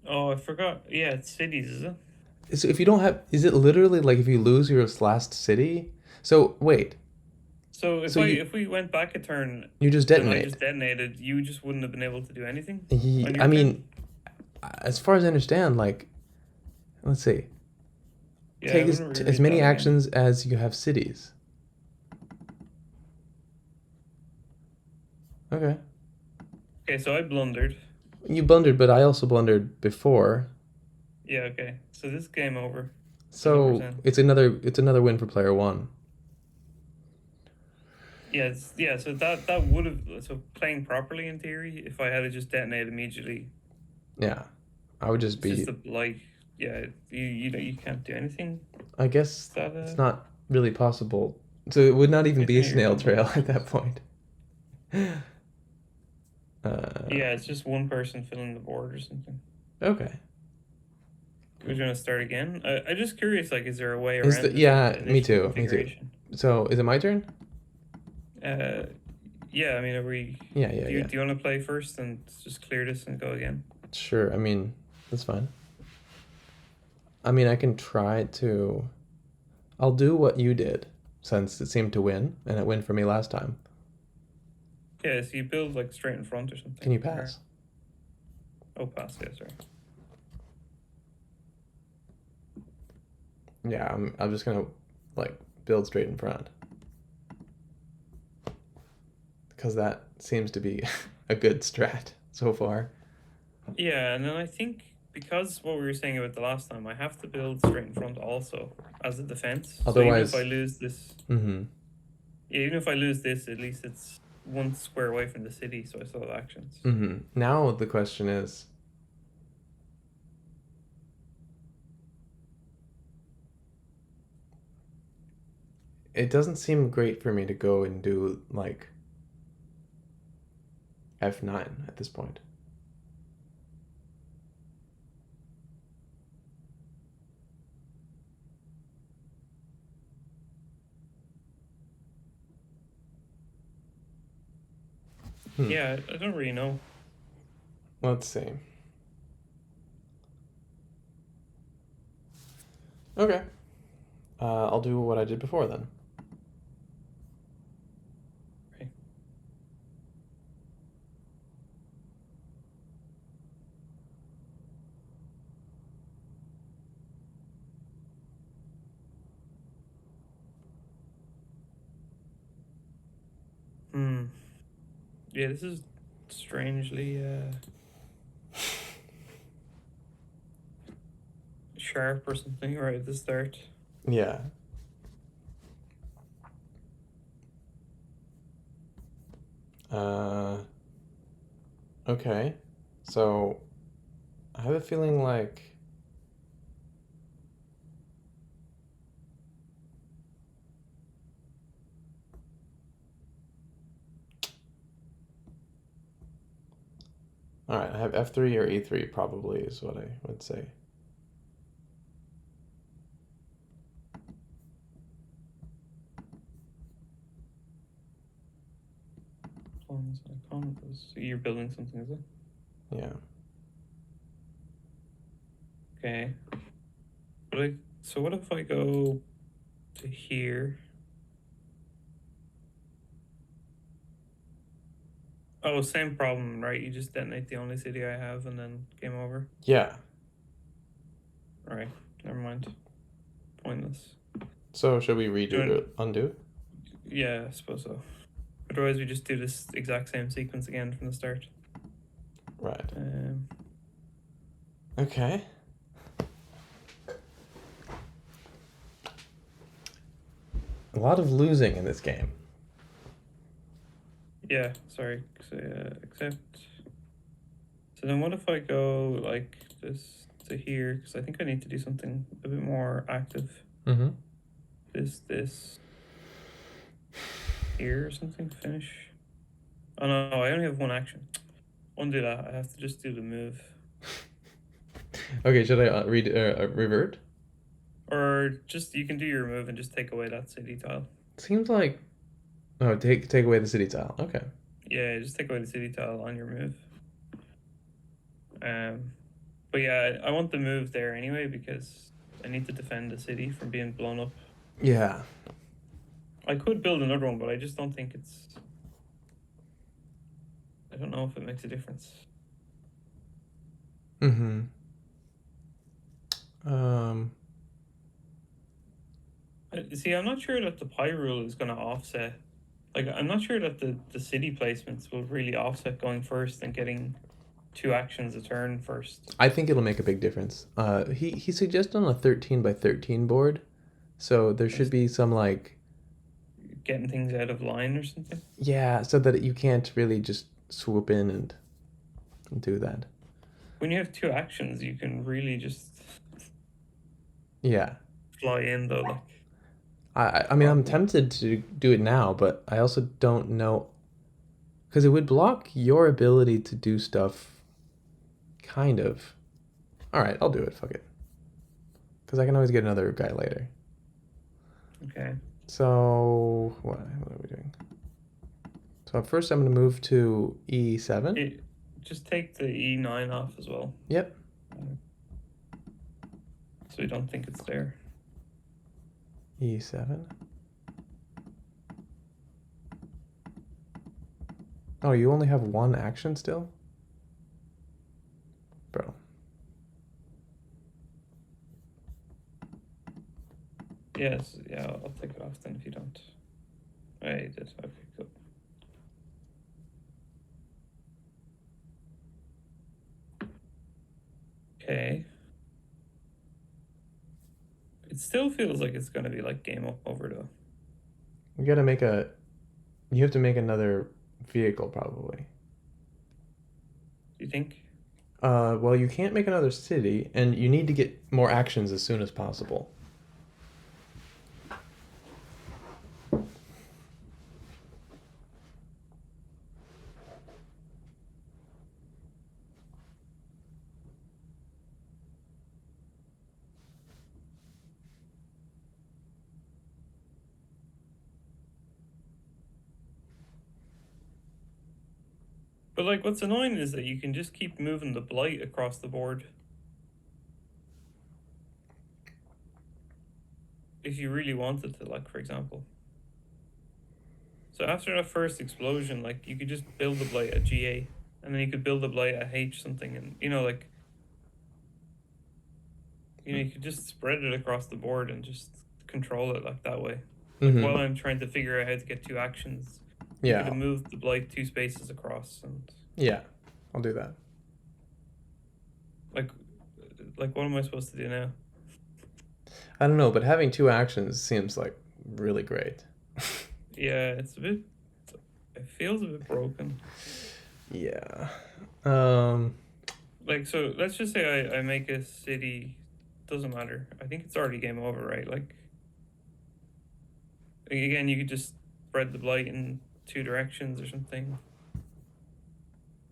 Oh, I forgot. Yeah, it's cities, is it? So if you don't have, is it literally like if you lose your last city? So wait, So so you if we went back a turn you just and I just detonate. detonated, you just wouldn't have been able to do anything on I your turn. mean, as far as I understand, like let's see, Yeah, I take wouldn't as reread many that again. actions as you have cities. Okay, Okay, so I blundered. you blundered, but I also blundered before, Yeah, okay. So this game over. 100%. so it's another win for player one. Yeah, yeah. So that would have so playing properly in theory if I had to just detonate immediately. Yeah, I would just It's just be. a like yeah. You know you can't do anything. I Is guess that it's not really possible. So it would not even be a basically your snail combo? trail at that point. Yeah, it's just one person filling the board or something. Okay. We're gonna start again. I'm just curious. Like, is there a way Is around the this with yeah, the me initial too, me too. configuration? So is it my turn? Uh, yeah. I mean, are we? Yeah, yeah, yeah. Do you want to play first and just clear this and go again? Sure. I mean, that's fine. I mean, I can try to. I'll do what you did, since it seemed to win, and it win for me last time. Yeah. So you build like straight in front or Can something. you Or pass? oh, pass. Yeah, sorry. Yeah, I'm just gonna like build straight in front because that seems to be a good strat so far. Yeah, and then I think because what we were saying about the last time, I have to build straight in front also as a defense. So even if I Otherwise, lose this, mm-hmm. yeah, even if I lose this, at least it's one square away from the city, so I still have actions. Mm-hmm. Now the question is, it doesn't seem great for me to go and do like F9 at this point. Hmm. Yeah, I don't really know. Let's see. Okay. I'll do what I did before then. Right. Hmm. Yeah, this is strangely sharp or something right at the start. Yeah. Uh, okay. So I have a feeling like all right, I have F3 or E3 probably is what I would say. Pawns, icons. So you're building something, is it? Yeah. Okay. But so what if I go to here? Oh, same problem, right? You just detonate the only city I have and then game over. Yeah. All right, never mind. pointless. So should we redo Doing, it? Undo? yeah, I suppose so. Otherwise, we just do this exact same sequence again from the start. Right. Um, Okay. A lot of losing in this game. yeah, sorry. So, accept. So then what if I go like this to here? Because I think I need to do something a bit more active. Mm-hmm. This here or something. Finish. Oh no, I only have one action. Undo that. I have to just do the move. Okay, should I revert? Or just, you can do your move and just take away that city tile. Seems like... Oh, take away the city tile. Okay. Yeah, just take away the city tile on your move. But yeah, I want the move there anyway because I need to defend the city from being blown up. Yeah. I could build another one, but I just don't think it's... I don't know if it makes a difference. Mm-hmm. See, I'm not sure that the pie rule is going to offset. Like, I'm not sure that the city placements will really offset going first and getting 2 actions a turn first. I think it'll make a big difference. He suggested on a 13 by 13 board, so there should be some like... Getting things out of line or something. Yeah, so that you can't really just swoop in and do that. When you have 2 actions, you can really just Yeah. fly in though. Like, I mean, I'm tempted to do it now, but I also don't know, because it would block your ability to do stuff, kind of. All right, I'll do it. Fuck it. Because I can always get another guy later. okay. So what are we doing? So first, I'm going to move to E7. Just take the E9 off as well. Yep. So we don't think it's there. E7. Oh, you only have one action still? Bro. Yes, yeah, I'll take it off then if you don't. Oh, you did. Okay, cool. Okay. It still feels like it's gonna be like game over though. You gotta make a... You have to make another vehicle, probably. Do you think? Well, you can't make another city, and you need to get more actions as soon as possible. But like, what's annoying is that you can just keep moving the blight across the board. If you really wanted to, like, for example. So after that first explosion, like, you could just build the blight at GA, and then you could build the blight at H something, and like, you could just spread it across the board and just control it like that way. Like, Mm-hmm. while I'm trying to figure out how to get 2 actions, you could Yeah. have moved the blight 2 spaces across, and Yeah. I'll do that. like, what am I supposed to do now? I don't know, but having 2 actions seems like really great. Yeah, it's a bit. It feels a bit broken. Yeah. Like, so let's just say I make a city. Doesn't matter. I think it's already game over, right? Like, again, you could just spread the blight in 2 directions or something.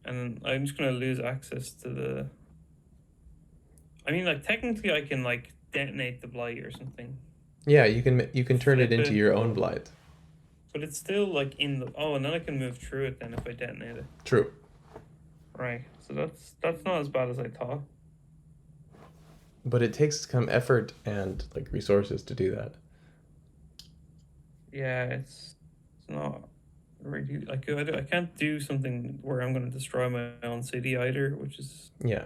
And then I'm just gonna lose access to the... I mean, like, technically I can, like, detonate the blight or something. Yeah, you can turn it Flip into it. your own blight. But it's still, like, in the... Oh, and then I can move through it then if I detonate it. True. Right. So that's not as bad as I thought. But it takes some effort and like resources to do that. Yeah, it's not really... Like, I can't do something where I'm going to destroy my own city either, which is Yeah.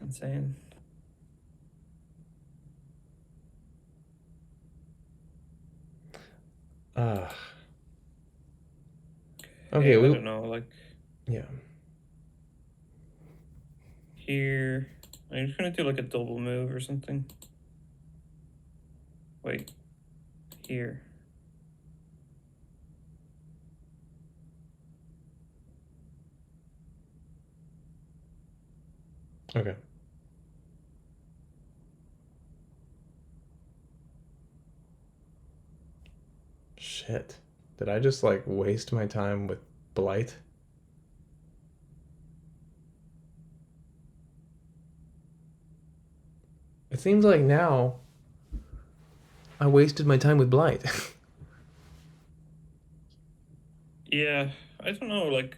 insane. Ah. Okay, Okay, I we don't know. Like yeah. here, I'm just gonna do like a double move or something. Wait, here. Okay. Shit. Did I just like waste my time with Blight? It seems like now I wasted my time with Blight. Yeah, I don't know. Like,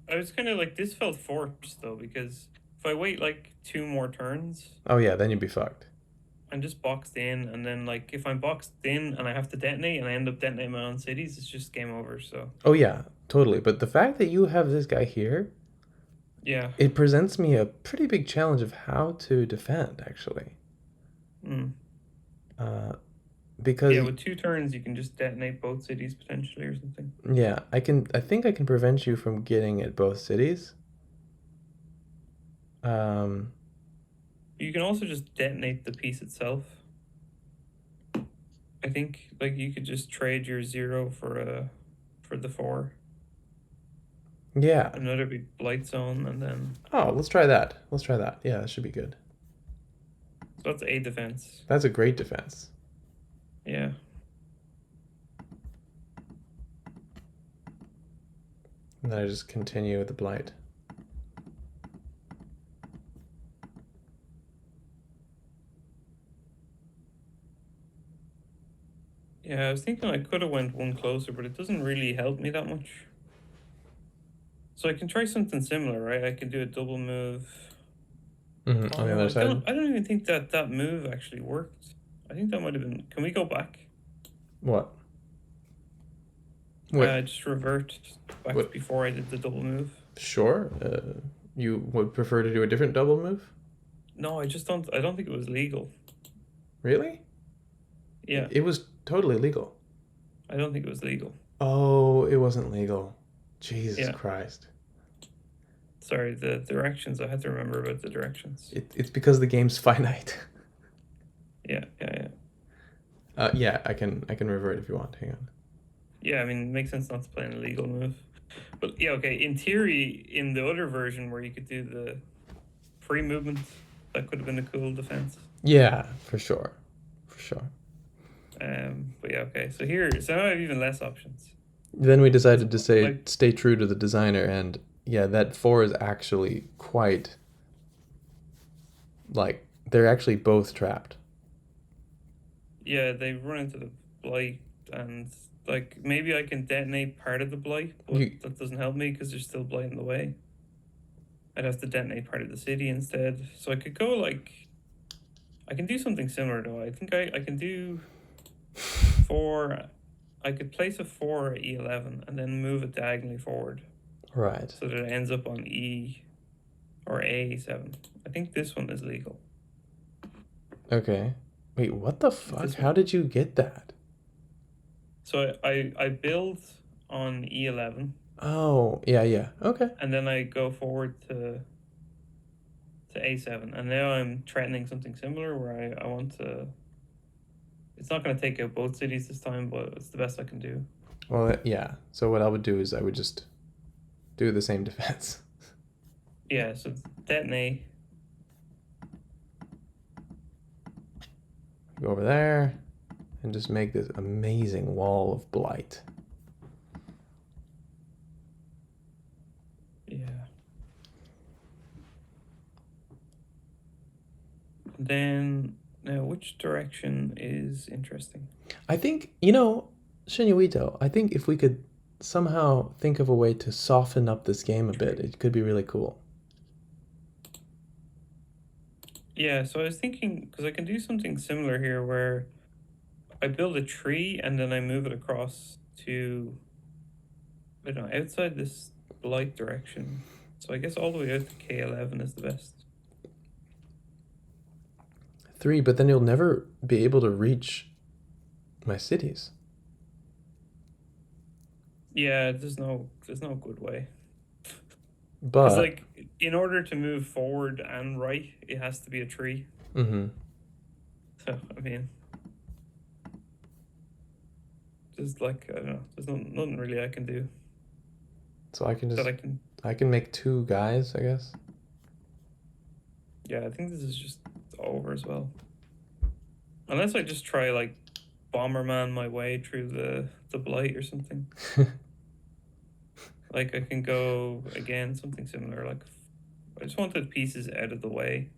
I was kind of like this felt forced though because if I wait like 2 more turns, Oh yeah, then you'd be fucked. I'm just boxed in, and then like if I'm boxed in and I have to detonate and I end up detonating my own cities, it's just game over. So Oh yeah, totally. But the fact that you have this guy here, yeah, it presents me a pretty big challenge of how to defend, actually. mm. Uh, Yeah. because With 2 turns, you can just detonate both cities potentially or something. yeah, I can. I think I can prevent you from getting at both cities. Um, You can also just detonate the piece itself. I think like you could just trade your 0 for the 4. yeah. Another big blight zone, and then Oh, let's try that. Let's try that. Yeah, that should be good. so that's a defense. That's a great defense. Yeah. And then I just continue with the blight. Yeah, I was thinking I could have went 1 closer, but it doesn't really help me that much. So I can try something similar, right? I can do a double move. On Oh the no, other side. I don't even think that move actually worked. I think that might have been. Can we go back? What? Wait. Just revert back to What? before I did the double move. Sure. You would prefer to do a different double move? No, I just don't. I don't think it was legal. Really? Yeah, It was totally legal. I don't think it was legal. Oh, it wasn't legal. Jesus Yeah, Christ. sorry. The directions. I had to remember about the directions. It's because the game's finite. Yeah, yeah, yeah. Yeah, I can revert if you want. Hang on. Yeah, I mean, it makes sense not to play an illegal move. But yeah, okay. In theory, in the other version where you could do the free movement, that could have been a cool defense. Yeah, for sure. For sure. But yeah, okay. So here, so now I have even less options. Then we decided to So, say like, stay true to the designer, and yeah, that 4 is actually quite like they're actually both trapped. yeah, they run into the blight, and like maybe I can detonate part of the blight, but You that doesn't help me because there's still blight in the way. I'd have to detonate part of the city instead. So I could go like, I can do something similar though. I think I can do 4. I could place a 4 at E11 and then move it diagonally forward right. so that it ends up on E or A7. I think this one is legal. Okay. Wait, what the Is fuck? this How one? did you get that? So I build on E11 Oh, yeah, yeah. Okay. and then I go forward to A7, and now I'm threatening something similar where I want to. It's not going to take out both cities this time, but it's the best I can do. Well, yeah. So what I would do is I would just do the same defense. Yeah, so detonate. Go over there and just make this amazing wall of blight. Yeah. Then now, which direction is interesting? I think, Shinyuito, I think if we could somehow think of a way to soften up this game a bit, it could be really cool. Yeah, so I was thinking because I can do something similar here where I build a tree and then I move it across to, I don't know, outside this blight direction. So I guess all the way out to K11 is the best. 3, but then you'll never be able to reach my cities. Yeah, there's no good way. Because But like in order to move forward and right, it has to be a tree. mm-hmm. So I mean, just like I don't know, there's nothing really I can do So I can that just I can. I can make two guys, I guess. Yeah, I think this is just over as well. Unless I just try like Bomberman my way through the blight or something. Like I can go again something similar. Like I just wanted pieces out of the way.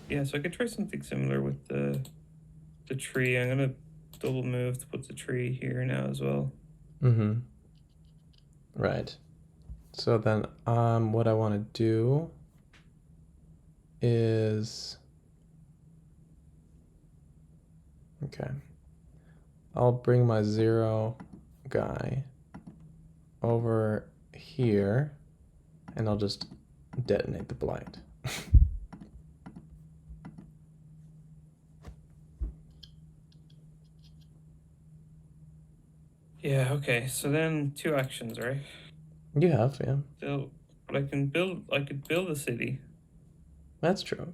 Yeah, so I could try something similar with the tree. I'm gonna double move to put the tree here now as well. Mm-hmm. Right. So then what I want to do is okay. I'll bring my 0 guy over here and I'll just detonate the blight. Yeah, okay. So then two actions, right? You have, yeah. So, but I could build a city That's true.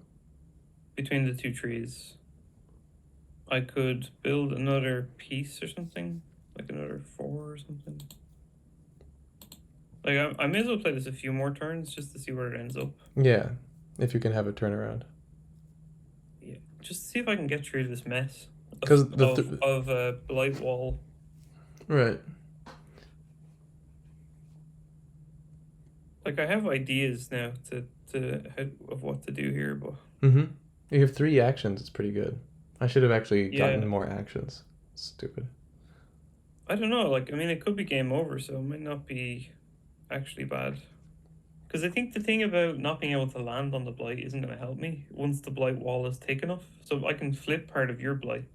between the two trees. I could build another piece or something, like another 4 or something. Like I may as well play this a few more turns just to see where it ends up. Yeah, if you can have a turnaround. Yeah, just to see if I can get through this mess Because of a blight wall. right. Like I have ideas now of what to do here, but Mm-hmm. You have 3 actions. It's pretty good. I should have actually gotten yeah, more actions. Stupid. I don't know. Like I mean, it could be game over, so it might not be actually bad. Because I think the thing about not being able to land on the blight isn't going to help me once the blight wall is taken off. So I can flip part of your blight,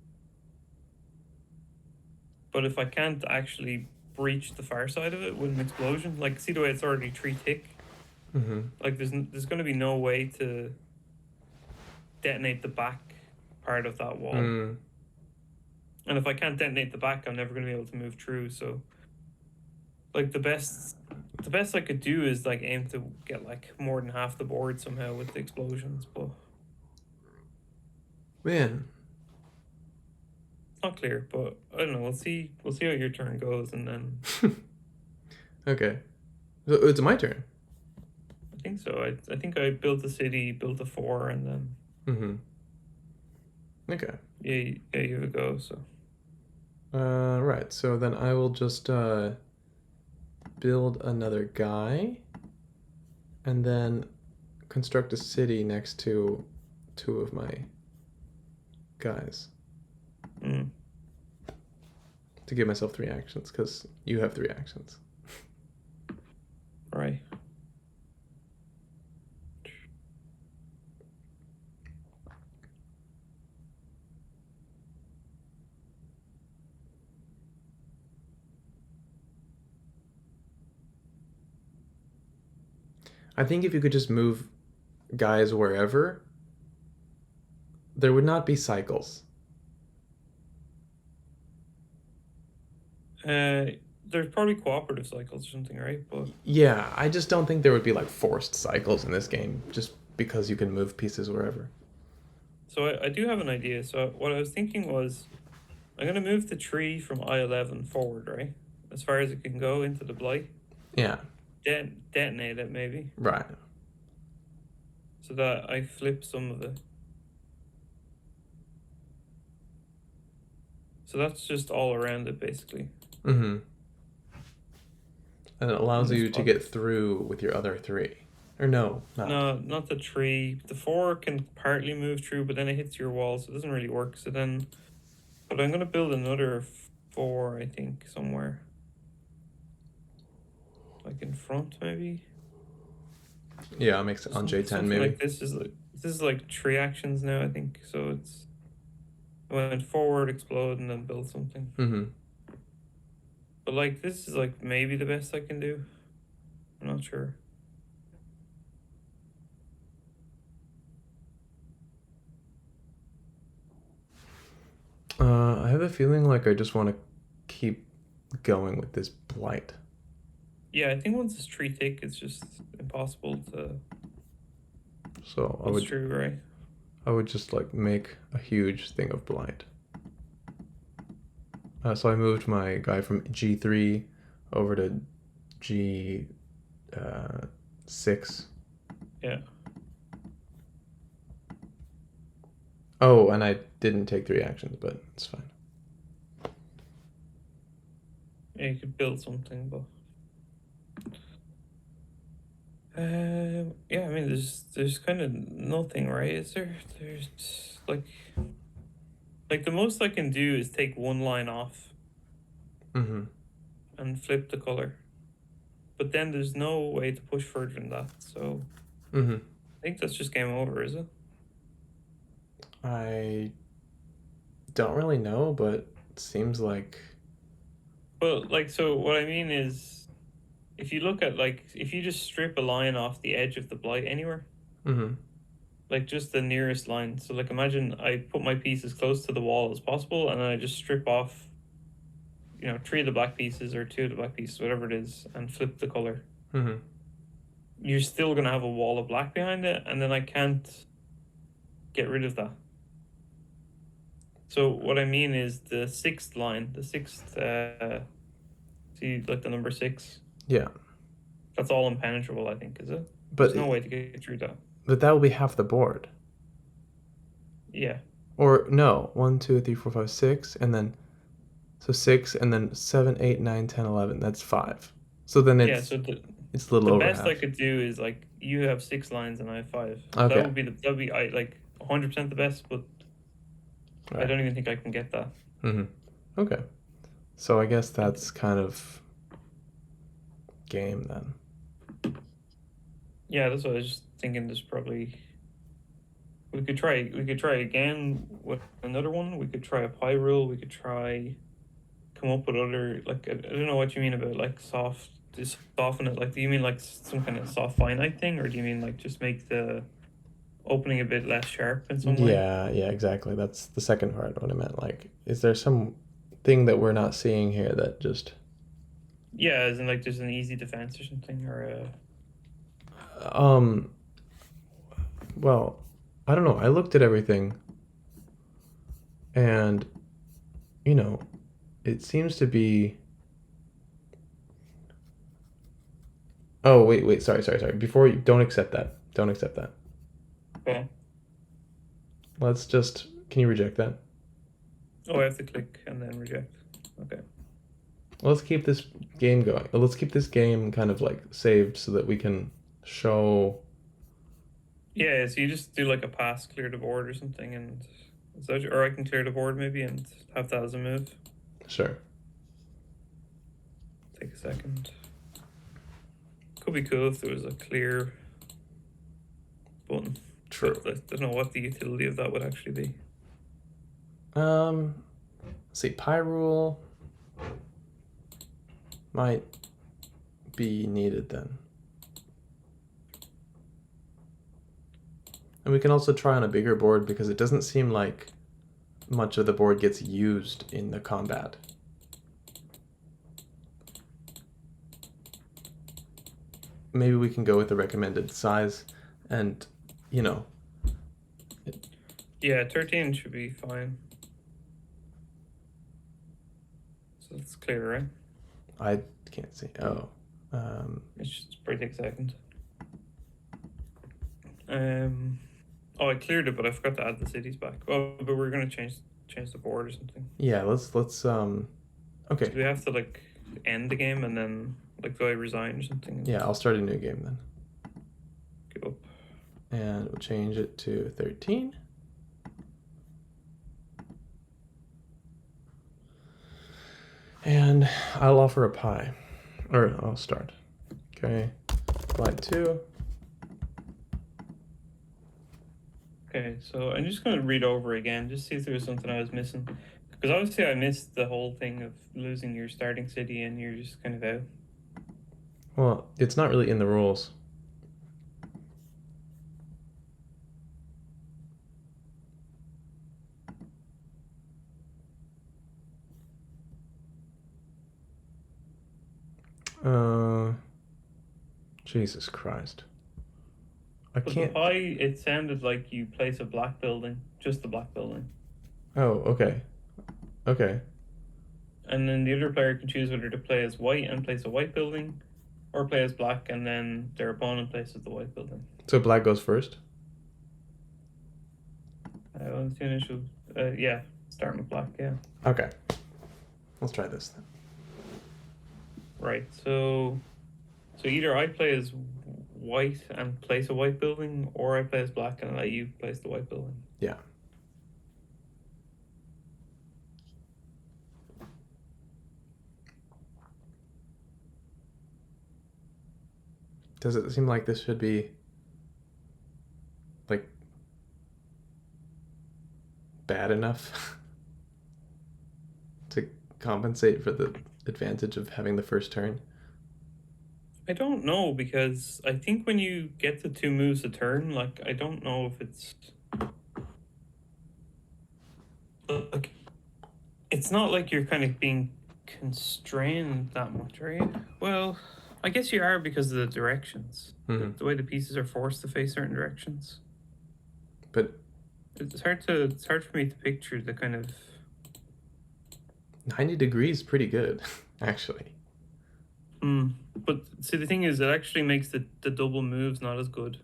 but if I can't actually breach the far side of it with an explosion, like see the way it's already 3 tick, Mm-hmm. like there's going to be no way to detonate the back part of that wall. Mm. And if I can't detonate the back, I'm never going to be able to move through. So like the best I could do is like aim to get like more than half the board somehow with the explosions, but Man. it's not clear. But I don't know. We'll see how your turn goes, and then Okay. So it's my turn. I think so. I think I built the city, built a 4, and then Mm-hmm. Okay. yeah, you have a go. So Right. So then I will just build another guy and then construct a city next to 2 of my guys mm, to give myself 3 actions because you have 3 actions. right. I think if you could just move guys wherever, there would not be cycles. There's probably cooperative cycles or something, right? But Yeah, I just don't think there would be like forced cycles in this game just because you can move pieces wherever. so I do have an idea. So what I was thinking was I'm gonna move the tree from I-11 forward, right? As far as it can go into the blight. Yeah, Detonate it maybe. right. So that I flip some of it. So that's just all around it basically. Mm-hmm. And it In allows this you to spot. get through with your other 3. Or no, not. No, not the tree. The 4 can partly move through, but then it hits your wall, so it doesn't really work. So then, but I'm gonna build another 4, I think, somewhere. Like in front, maybe. Yeah, I'll make it on J10 Something maybe. like this is like 3 actions now, I think. So it's I went forward, explode, and then build something. Mm-hmm. But like this is like maybe the best I can do. I'm not sure. I have a feeling like I just want to keep going with this blight. Yeah, I think once it's tree thick, it's just impossible to So push through, right? I would just like make a huge thing of blight. So I moved my guy from G3 over to G6. Yeah. Oh, and I didn't take 3 actions, but it's fine. Yeah, you could build something, but yeah, I mean, there's kind of nothing, right? Is there? There's like the most I can do is take one line off Mm-hmm. and flip the color, but then there's no way to push further than that. So Mm-hmm. I think that's just game over, is it? I don't really know, but it seems like. Well, like, so what I mean is, if you look at like, if you just strip a line off the edge of the blight anywhere, Mm-hmm. like just the nearest line. So like, imagine I put my piece as close to the wall as possible, and then I just strip off, 3 of the black pieces or 2 of the black pieces, whatever it is, and flip the color. Mm-hmm. You're still gonna have a wall of black behind it, and then I can't get rid of that. So what I mean is the sixth line, the sixth, see, like the number 6. Yeah, That's all impenetrable, I think, is it? but There's no way to get through that. that will be half the board. Yeah. Or no, 1, 2, 3, 4, 5, 6, and then so 6, and then 7, 8, 9, 10, 11. That's 5. So then Yeah, it's so the it's a little the over best I half. could do is like you have 6 lines and I have 5. Okay. That would be I like 100% the best, but I Right. don't even think I can get that. Mm-hmm. Okay. So I guess that's kind of game then. Yeah, that's what I was just thinking. There's probably we could try again with another one. We could try a pie rule. We could try come up with other like I don't know what you mean about like soft to soften it. Like, do you mean like some kind of soft finite thing, or do you mean like just make the opening a bit less sharp in some way? Yeah, exactly. That's the second part what I meant. Like, is there some thing that we're not seeing here that just Yeah, as in like there's an easy defense or something, or um well, I don't know. I looked at everything and you know, it seems to be. Oh, wait. Sorry. Before you don't accept that. Don't accept that. okay. Let's just. Can you reject that? Oh, I have to click and then reject. Okay. Let's keep this game going. Let's keep this game kind of like saved so that we can show. Yeah, so you just do like a pass, clear the board or something, and or I can clear the board maybe and have that as a move. Sure. Take a second. Could be cool if there was a clear button. True. But I don't know what the utility of that would actually be. Let's see. Pyrule might be needed then. And we can also try on a bigger board because it doesn't seem like much of the board gets used in the combat. Maybe we can go with the recommended size and, you know. Yeah, 13 should be fine. So it's clear, right? I can't see. Oh. It's just probably take a second. Oh, I cleared it, but I forgot to add the cities back. Oh, but we're gonna change the board or something. Yeah, let's okay. Do we have to like end the game and then like do I resign or something? Yeah, I'll start a new game then. Give up. And we'll change it to 13. And I'll offer a pie. Or I'll start. Okay. Blight 2. Okay, so I'm just gonna read over again, just see if there was something I was missing. Because obviously I missed the whole thing of losing your starting city and you're just kind of out. Well, it's not really in the rules. Uh, Jesus Christ. I But the can't. pie, it sounded like you place a black building, just the black building. Oh, okay. Okay. And then the other player can choose whether to play as white and place a white building, or play as black and then their opponent places the white building. So black goes first? What's the initial? Yeah, starting with black, yeah. Okay. Let's try this then. Right, so either I play as white and place a white building, or I play as black and let you place the white building. Yeah. Does it seem like this should be like bad enough to compensate for the advantage of having the first turn? I don't know, because I think when you get to 2 moves a turn, like, I don't know if it's like, it's not like you're kind of being constrained that much, right? Well, I guess you are, because of the directions. Mhm. The way the pieces are forced to face certain directions. But It's hard for me to picture the kind of 90 degrees is pretty good, actually. But see, the thing is, it actually makes the double moves not as good,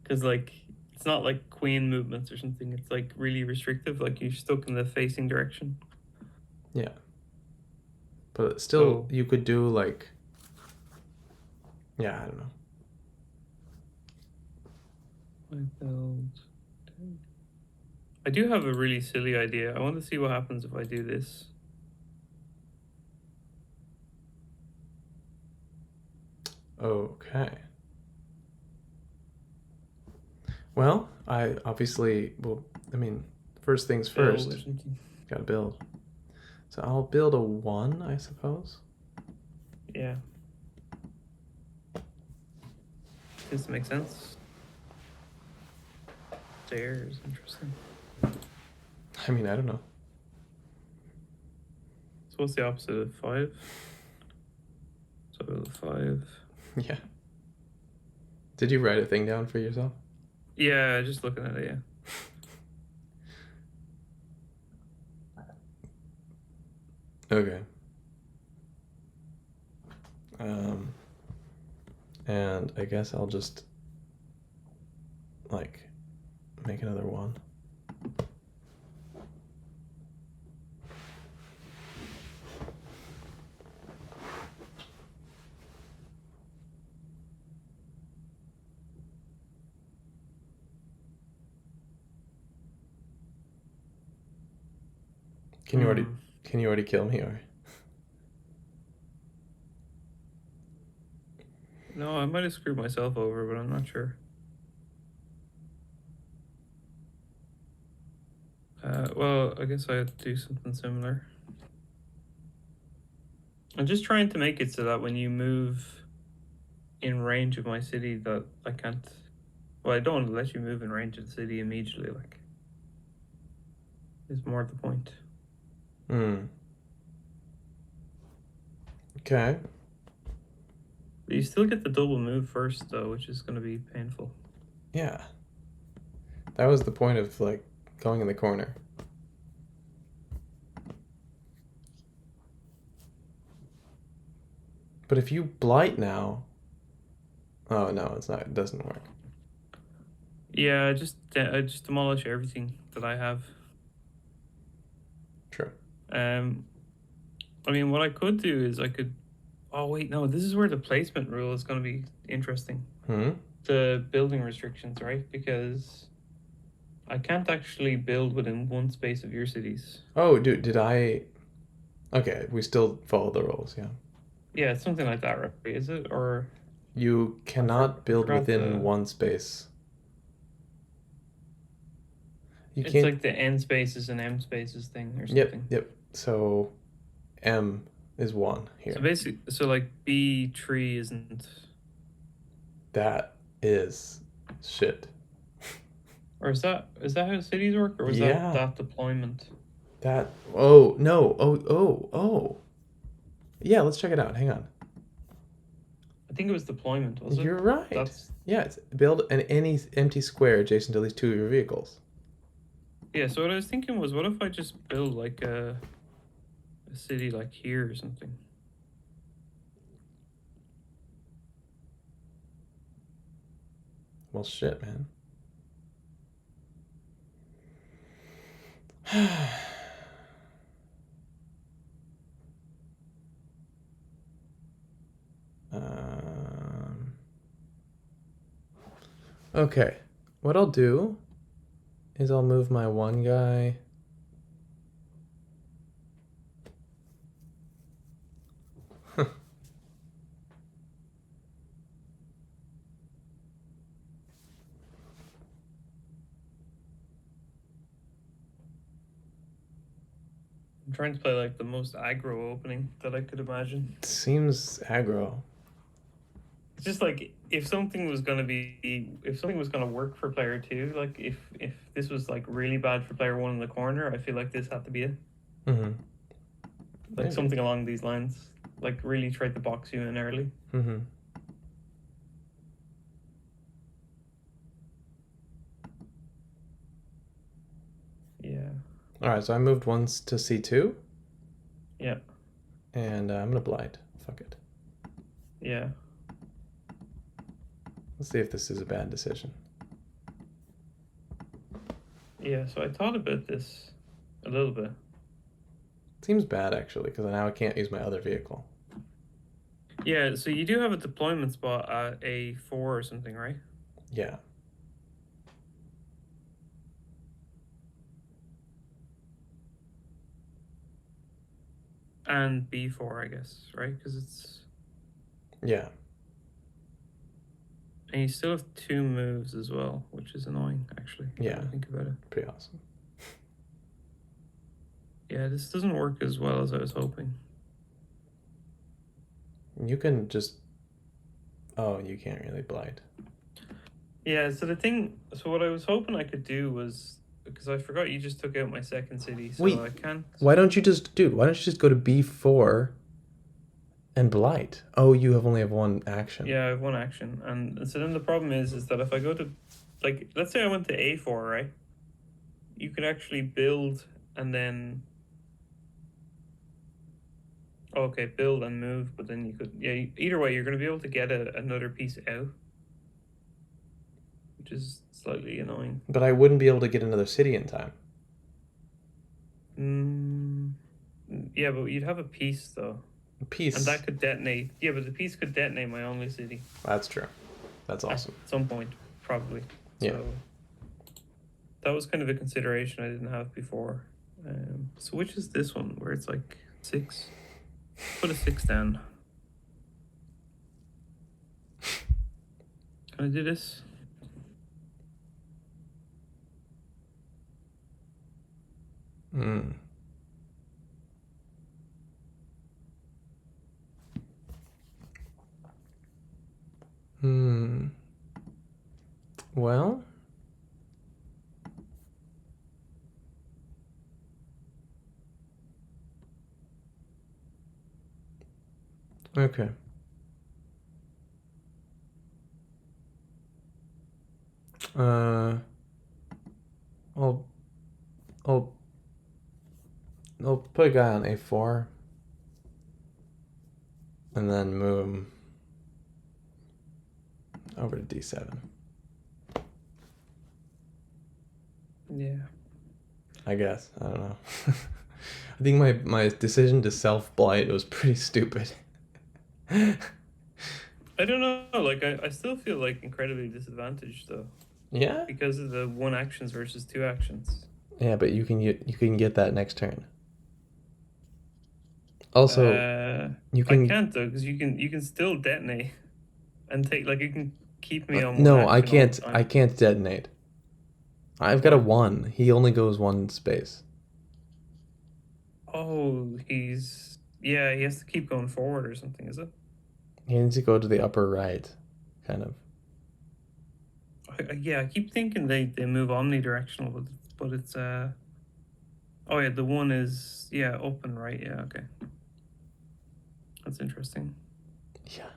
because like it's not like queen movements or something. It's like really restrictive. Like you're stuck in the facing direction. Yeah. But still, So you could do like, yeah, I don't know. I build. I do have a really silly idea. I want to see what happens if I do this. Okay. Well, I obviously, well, I mean, first things Build first, or something. gotta build. So I'll build a 1, I suppose. Yeah. Does this make sense? Stairs, interesting. I mean, I don't know. So what's the opposite of 5? So I build a 5. Yeah. Did you write a thing down for yourself? Yeah, just looking at it, yeah. Okay. And I guess I'll just like make another 1. Can you already kill me, or? No, I might have screwed myself over, but I'm not sure. Well, I guess I have to do something similar. I'm just trying to make it so that when you move in range of my city, that I can't. Well, I don't want to let you move in range of the city immediately. Like, is more the point. Okay. But you still get the double move first, though, which is going to be painful. Yeah. That was the point of like going in the corner. But if you blight now, oh no, it's not. It doesn't work. Yeah, I just demolish everything that I have. True. I mean, what I could do is I could. Oh wait, no. This is where the placement rule is going to be interesting. The building restrictions, right? Because I can't actually build within one space of your cities. Oh, dude, did I? Okay, we still follow the rules. Yeah. Yeah, it's something like that, right? Is it? Or You cannot build forgot within one space. You it's can't. like the n spaces and m spaces thing or Yep. something. Yep. So, M is 1 here. So basically, so like B tree isn't. That is shit. Or is that how cities work, or was Yeah. that deployment? That. Oh no. Oh. Yeah. Let's check it out. Hang on. think it was deployment, was it? You're right. That's Yeah, it's build any empty square adjacent to at least two of your vehicles. yeah. So what I was thinking was, what if I just build like a city like here or something? Well, shit, man. um, okay. What I'll do is I'll move my one guy. I'm trying to play like the most aggro opening that I could imagine. Seems aggro. It's just like if something was gonna work for player two, like if this was like really bad for player one in the corner, I feel like this had to be it. Mm-hmm. Like Maybe. something along these lines. Like really tried to box you in early. Mm-hmm. Yeah. All right, so I moved once to C2. Yeah. And I'm gonna blight. Fuck it. Yeah. Let's see if this is a bad decision. Yeah, so I thought about this a little bit. Seems bad actually, because now I can't use my other vehicle. Yeah, so you do have a deployment spot at A4 or something, right? Yeah. And B4, I guess, right? Because it's. Yeah. And you still have two moves as well, which is annoying, actually. Yeah. When I think about it. Pretty awesome. Yeah, this doesn't work as well as I was hoping. You can just. Oh, you can't really blight. Yeah, so what I was hoping I could do was, because I forgot you just took out my second city, so Wait, I can't. Why don't you just go to B4 and blight? Oh, you only have one action. Yeah, I have one action, and so then the problem is that if I go to, like, let's say I went to A4, right? You could actually build and then. Okay, build and move, but then you could, yeah. Either way, you're going to be able to get another piece out, which is slightly annoying. But I wouldn't be able to get another city in time. Yeah, but you'd have a piece though. Piece. And that could detonate. Yeah, but the piece could detonate my only city. That's true. That's awesome. At some point, probably. Yeah. So that was kind of a consideration I didn't have before. So which is this one where it's like 6? Put a 6 down. Can I do this? Hmm. Well. Okay. I'll I'll I'll put a guy on A4 and then move him over to D7. Yeah. I guess. I don't know. I think my decision to self-blight was pretty stupid. I don't know. Like, I still feel like incredibly disadvantaged though. Yeah? Because of the 1 actions versus 2 actions. Yeah, but you can get that next turn. Also, you can. I can't though, because you can still detonate and take, like, you can keep me on. No, I can't. I can't detonate. I've got a 1. He only goes 1 space. Oh, he has to keep going forward or something, is it? He needs to go to the upper right, kind of. Yeah, I keep thinking they move omnidirectional, but it's oh yeah, the 1 is up and right. Yeah, okay. That's interesting. Yeah.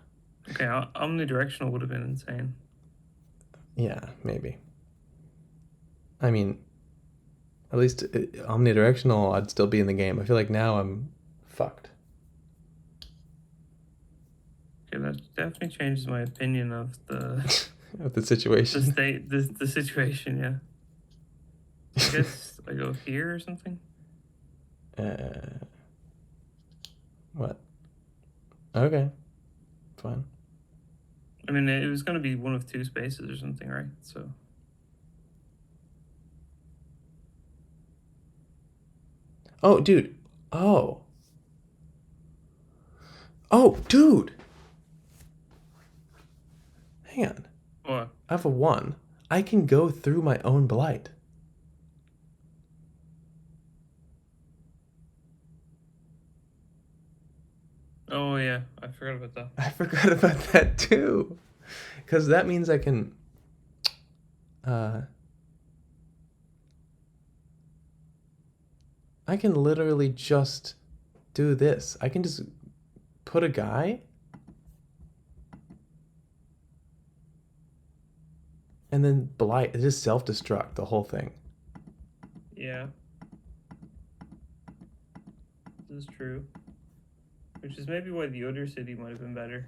Okay, omnidirectional would have been insane. Yeah, maybe. I mean, at least omnidirectional, I'd still be in the game. I feel like now I'm fucked. Okay, that definitely changes my opinion of the Of the situation. the situation. Yeah, so I guess I go here or something. uh, what? Okay, fine. I mean, it was going to be one of two spaces or something, right? So Oh, dude. Oh. Oh, dude. Hang on. what? I have a 1. I can go through my own blight. Oh yeah, I forgot about that. I forgot about that too. Because that means I can. Uh, I can literally just do this. I can just put a guy and then blight. It just self destruct the whole thing. Yeah, this is true. Which is maybe why the other city might have been better.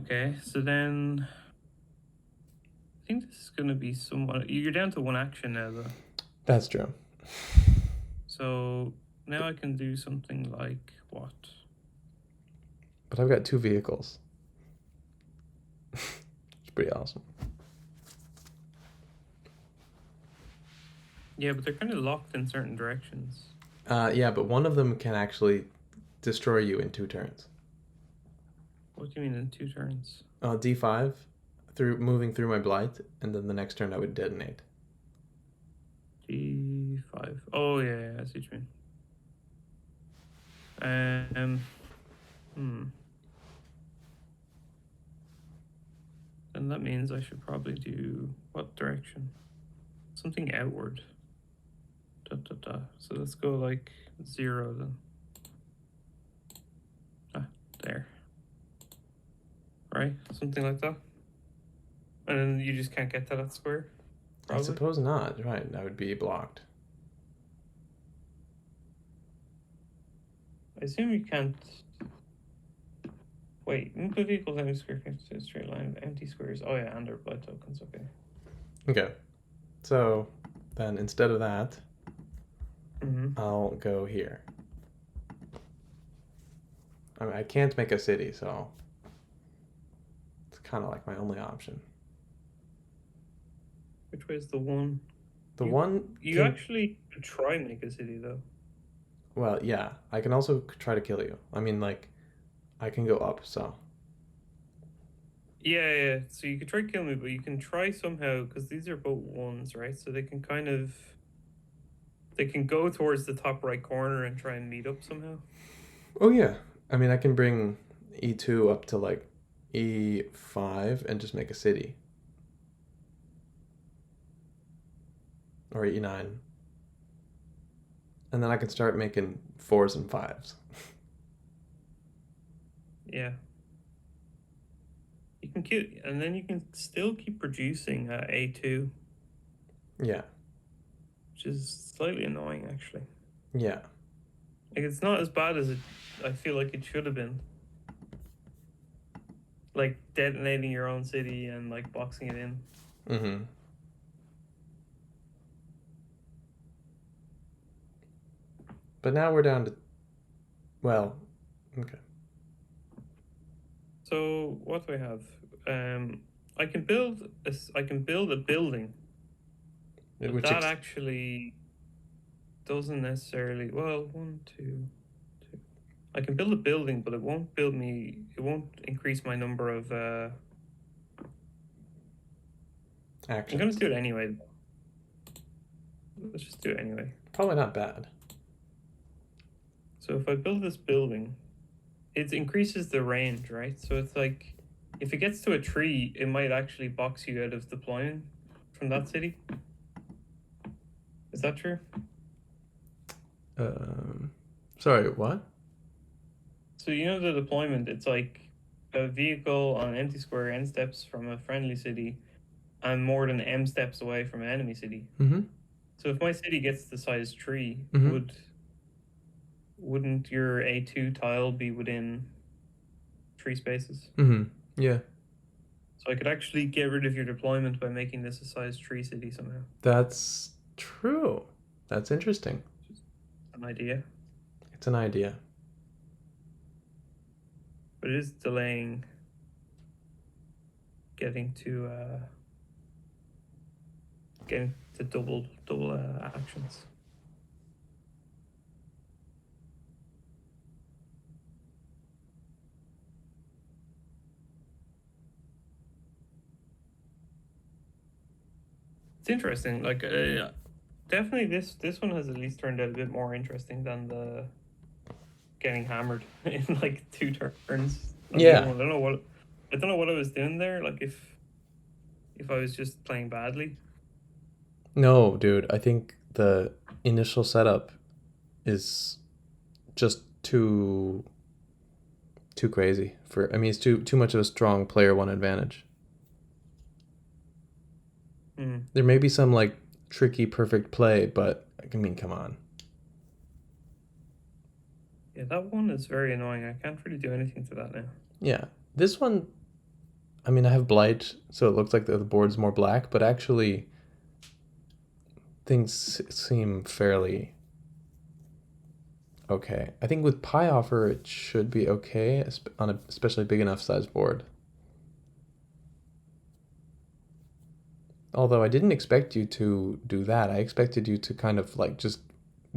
Okay, so then I think this is going to be somewhat. You're down to one action now, though. That's true. So now I can do something like what? But I've got 2 vehicles. It's pretty awesome. Yeah, but they're kind of locked in certain directions. Yeah, but one of them can actually destroy you in 2 turns. What do you mean in 2 turns? D5 through moving through my blight, and then the next turn I would detonate. G5. Oh yeah, I see what you mean. Then that means I should probably do what direction? Something outward. So let's go like 0 then. There. Right? Something like that. And then you just can't get to that square? Probably. I suppose not. Right, I would be blocked. I assume you can't. Wait, move the vehicles empty square connected to a straight line of empty squares. Oh yeah, and their blood tokens, okay. Okay. So then instead of that, Mm-hmm. I'll go here. I mean, I can't make a city, so it's kind of like my only option. Which way is the one? The one You actually could try and make a city though. well, yeah, I can also try to kill you. I mean, like, I can go up, so. Yeah. So you could try to kill me, but you can try somehow because these are both ones, right? So they can they can go towards the top right corner and try and meet up somehow. Oh, yeah. I mean, I can bring E2 up to, like, E5 and just make a city. Or E9. And then I can start making 4s and 5s. Yeah. You can kill, and then you can still keep producing A2, Yeah. which is slightly annoying actually. Yeah. Like it's not as bad as I feel like it should have been. Like detonating your own city and like boxing it in. Mm-hmm. But now we're down to, well, okay. So what do I have? I can build a building. But Which that actually doesn't necessarily. Well, 1, 2, 2. I can build a building, but it won't build me. It won't increase my number of. actions. I'm gonna do it anyway. Let's just do it anyway. Probably not bad. So if I build this building, it increases the range, right? So it's like, if it gets to a tree, it might actually box you out of deploying from that city. Is that true? Sorry, what? So you know the deployment, it's like a vehicle on an empty square n steps from a friendly city and more than m steps away from an enemy city. Mm-hmm. So if my city gets the size 3, Mm-hmm. wouldn't your A2 tile be within 3 spaces? Mm-hmm. Yeah. So I could actually get rid of your deployment by making this a size 3 city somehow. That's true. That's interesting. Just an idea. It's an idea. But it is delaying getting to double actions. It's interesting. Like definitely this one has at least turned out a bit more interesting than the getting hammered in like 2 turns on the other Yeah. one. I don't know what I was doing there. Like if I was just playing badly. No, dude. I think the initial setup is just too crazy for. I mean, it's too much of a strong player one advantage. Hmm. There may be some like tricky perfect play, but I mean, come on. Yeah, that one is very annoying. I can't really do anything to that now. Yeah, this one. I mean, I have Blight, so it looks like the board's more black, but actually, things seem fairly okay. I think with Pie Offer, it should be okay on a especially big enough size board. Although I didn't expect you to do that. I expected you to kind of like just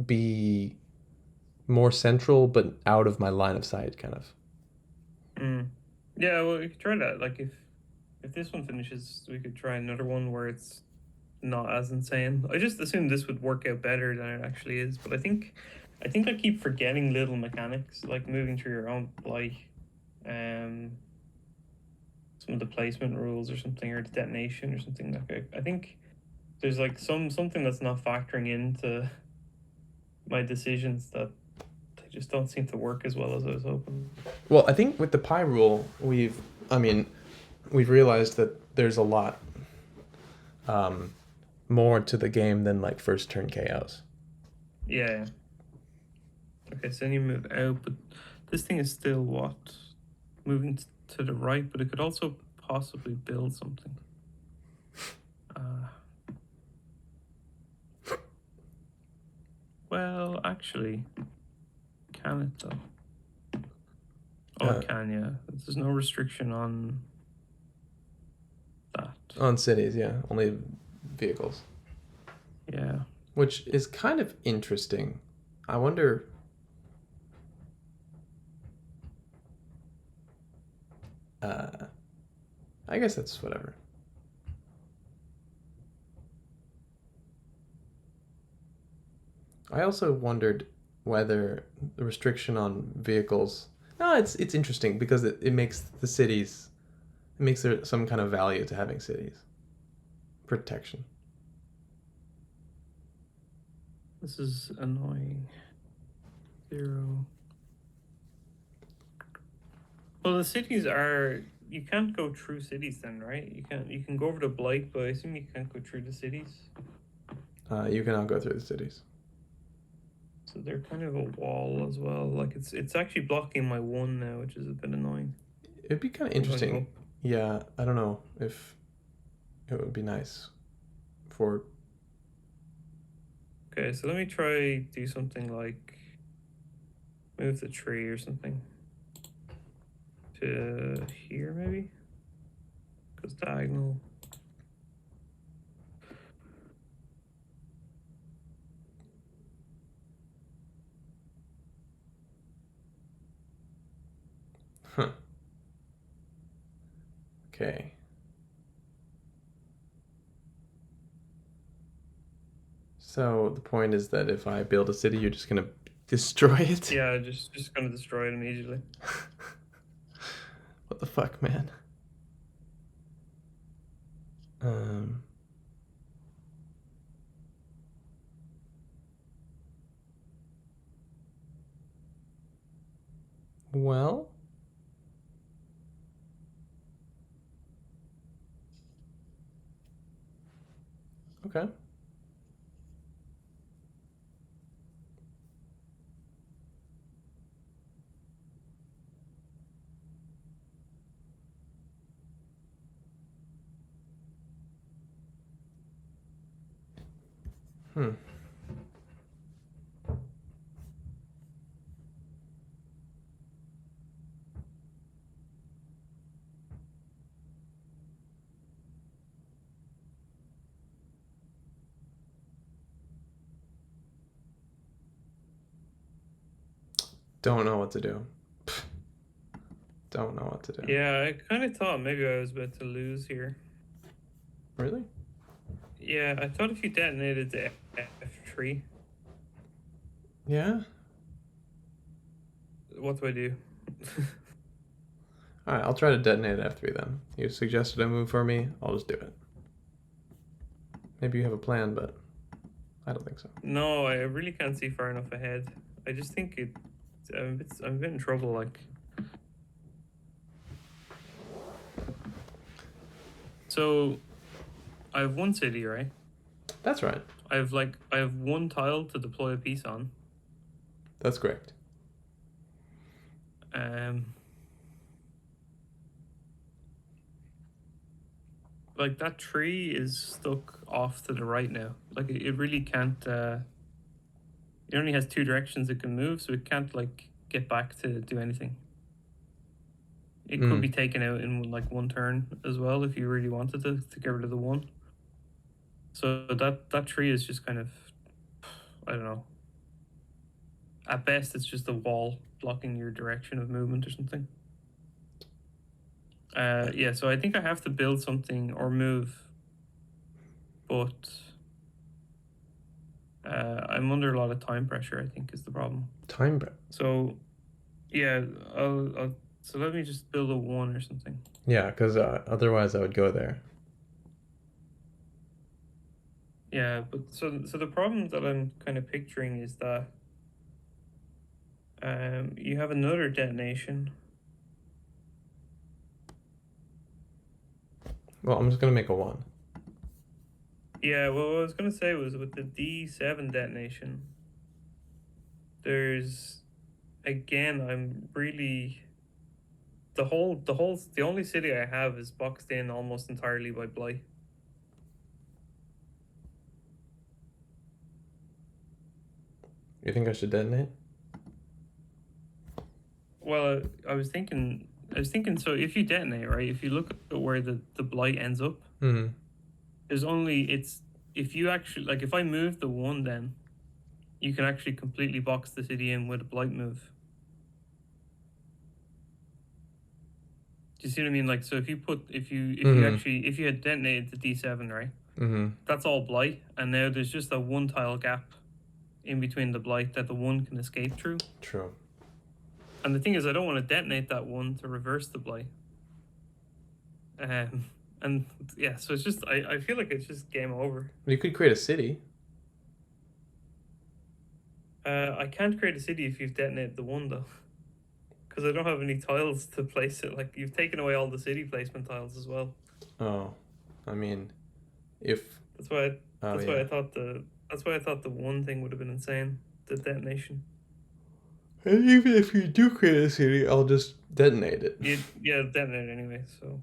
be more central, but out of my line of sight, kind of. Hmm. Yeah, well, we could try that. Like if this one finishes, we could try another one where it's not as insane. I just assumed this would work out better than it actually is, but I think I keep forgetting little mechanics like moving through your own blight, um, some of the placement rules or something, or the detonation or something. Like I think there's like something that's not factoring into my decisions that they just don't seem to work as well as I was hoping. Well, I think with the Pie rule, I mean, we've realized that there's a lot um, more to the game than like first turn chaos. Yeah. Okay, so then you move out, but this thing is still what? Moving to the right, but it could also possibly build something. Well, actually, can it though? Oh, Uh, it can, yeah. There's no restriction on that. on cities, yeah, only vehicles, Yeah. which is kind of interesting. I wonder. Uh, I guess that's whatever. I also wondered whether the restriction on vehicles. No, it's interesting because it makes the cities. It makes there some kind of value to having cities. Protection. This is annoying. 0. Well, the cities are. You can't go through cities then, right? You can go over to Blight, but I assume you can't go through the cities. You cannot go through the cities. So they're kind of a wall as well. Like it's actually blocking my 1 now, which is a bit annoying. It'd be kind of I'm going interesting. up. Yeah, I don't know if it would be nice for. Okay, so let me try do something like move the tree or something to here maybe, because diagonal. Huh. Okay. So the point is that if I build a city, you're just gonna destroy it. Yeah, just gonna destroy it immediately. What the fuck, man? Um. Well, okay. Hmm. Don't know what to do. Don't know what to do. Yeah, I kind of thought maybe I was about to lose here. Really? Yeah, I thought if you detonated the F3, Yeah? what do I do? Alright, I'll try to detonate at F3 then. You suggested a move for me, I'll just do it. Maybe you have a plan, but I don't think so. No, I really can't see far enough ahead. I just think I'm a bit in trouble. Like, so I have one city, right? That's right. I have one tile to deploy a piece on. That's correct. Like that tree is stuck off to the right now. Like it really can't. It only has two directions it can move, so it can't like get back to do anything. It could be taken out in like one turn as well if you really wanted to get rid of the one. So that tree is just kind of, I don't know. At best, it's just a wall blocking your direction of movement or something. Yeah, so I think I have to build something or move, but I'm under a lot of time pressure, I think, is the problem. Time break. So, yeah, so let me just build a 1 or something. Yeah, because otherwise I would go there. Yeah, but so the problem that I'm kind of picturing is that you have another detonation. Well, I'm just going to make a 1. Yeah, well, what I was gonna say was with the D7 detonation, there's again, I'm really the only city I have is boxed in almost entirely by Blight. You think I should detonate? Well, I was thinking. So if you detonate, right? If you look at where the Blight ends up, there's only if you actually like if I move the 1, then you can actually completely box the city in with a Blight move. Do you see what I mean? Like, so if you had detonated the D7, right? That's all Blight, and now there's just a 1 tile gap in between the Blight that the 1 can escape through. True. And the thing is, I don't want to detonate that 1 to reverse the Blight. And yeah, so it's just I feel like it's just game over. You could create a city. I can't create a city if you've detonated the 1 though, because I don't have any tiles to place it. Like you've taken away all the city placement tiles as well. Oh, I mean, if that's why I thought the 1 thing would have been insane. The detonation. And even if you do create a city, I'll just detonate it. Yeah, detonate it anyway. So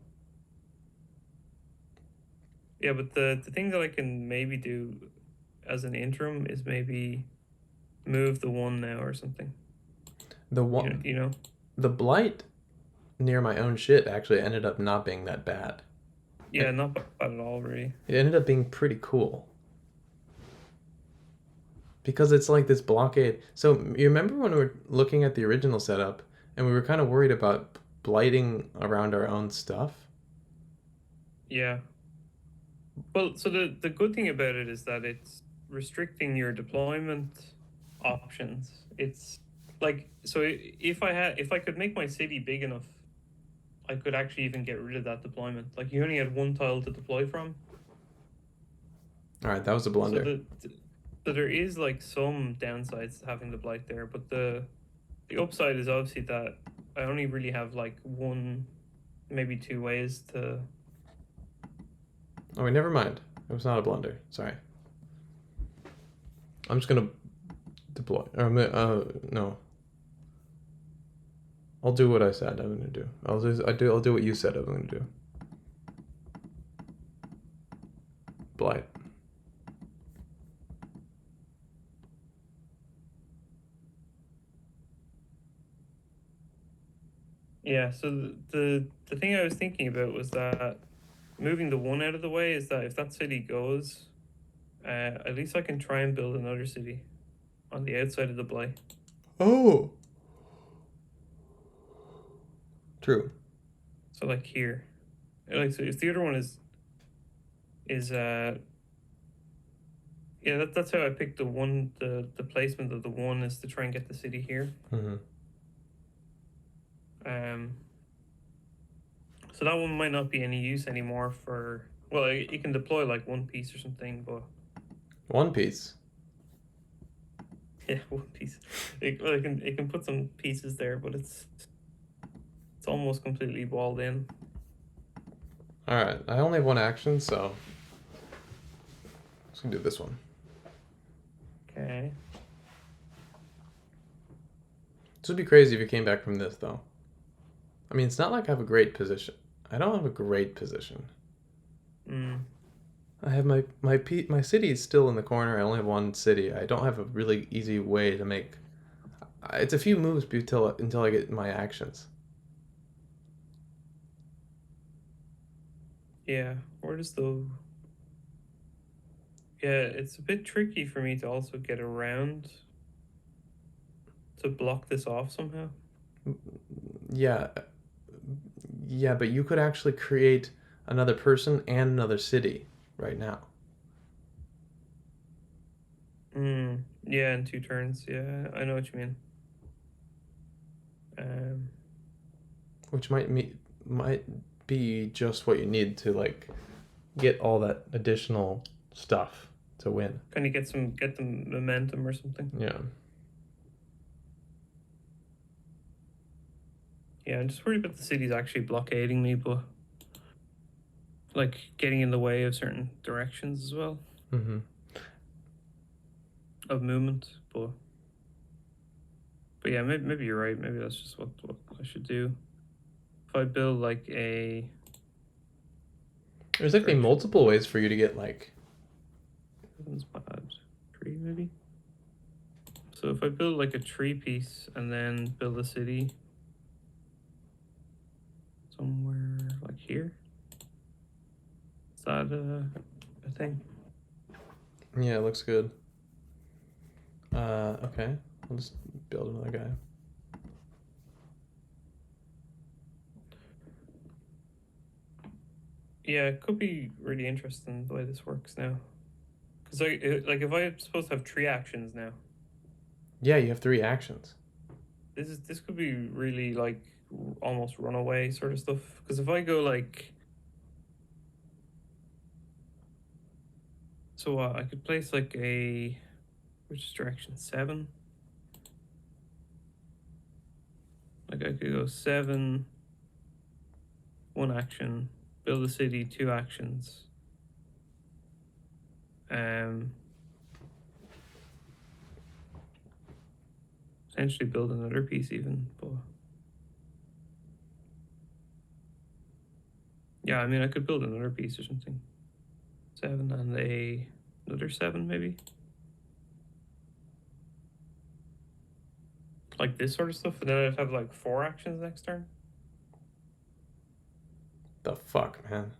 yeah, but the thing that I can maybe do as an interim is maybe move the 1 now or something. The 1, you know, the Blight near my own shit actually ended up not being that bad. Yeah, not bad at all, really. It ended up being pretty cool. Because it's like this blockade. So you remember when we were looking at the original setup and we were kind of worried about blighting around our own stuff? Yeah. Well, so the good thing about it is that it's restricting your deployment options. It's like, so if I could make my city big enough, I could actually even get rid of that deployment. Like you only had 1 tile to deploy from. All right, that was a blunder. So there is like some downsides to having the Blight there, but the upside is obviously that I only really have like one, maybe two ways to. Oh wait, never mind. It was not a blunder. Sorry. I'm just gonna deploy. No. I'll do what I said I'm gonna do. I'll do what you said I'm gonna do. Blight. Yeah. So the thing I was thinking about was that moving the one out of the way is that if that city goes, at least I can try and build another city on the outside of the Blight. Oh. True. So like here, like so if the other one is yeah, that's how I picked the one. The placement of the one is to try and get the city here. Mm-hmm. Um, so that one might not be any use anymore for. Well, you can deploy like one piece or something, but One Piece. yeah, one piece. It can put some pieces there, but it's almost completely walled in. Alright, I only have one action, so I'm just gonna do this one. Okay. This would be crazy if you came back from this, though. I mean, it's not like I have a great position. I don't have a great position. Mm. I have my city is still in the corner. I only have one city. I don't have a really easy way to make. It's a few moves until I get my actions. Yeah. Where does the? Yeah, it's a bit tricky for me to also get around to block this off somehow. Yeah, yeah, but you could actually create another person and another city right now, Yeah, in 2 turns. Yeah, I know what you mean. Um, which might be just what you need to like get all that additional stuff to win. kind of get the momentum or something. Yeah. Yeah, I'm just worried about the cities actually blockading me, but like getting in the way of certain directions as well Mm-hmm. of movement. But yeah, maybe you're right. Maybe that's just what I should do. If I build like a There's actually multiple ways for you to get like. tree, maybe. So if I build like a tree piece and then build a city somewhere like here, is that a thing? Yeah, it looks good. Okay. I'll just build another guy. Yeah, it could be really interesting the way this works now. Because like if I'm supposed to have 3 actions now, Yeah, you have 3 actions. this could be really like almost runaway sort of stuff. Because if I go like, so I could place like a, which direction, 7. Like I could go 7, 1 action, build a city, 2 actions. Potentially build another piece even, but yeah, I mean I could build another piece or something. 7 and another 7 maybe. Like this sort of stuff, and then I'd have like 4 actions next turn. The fuck, man.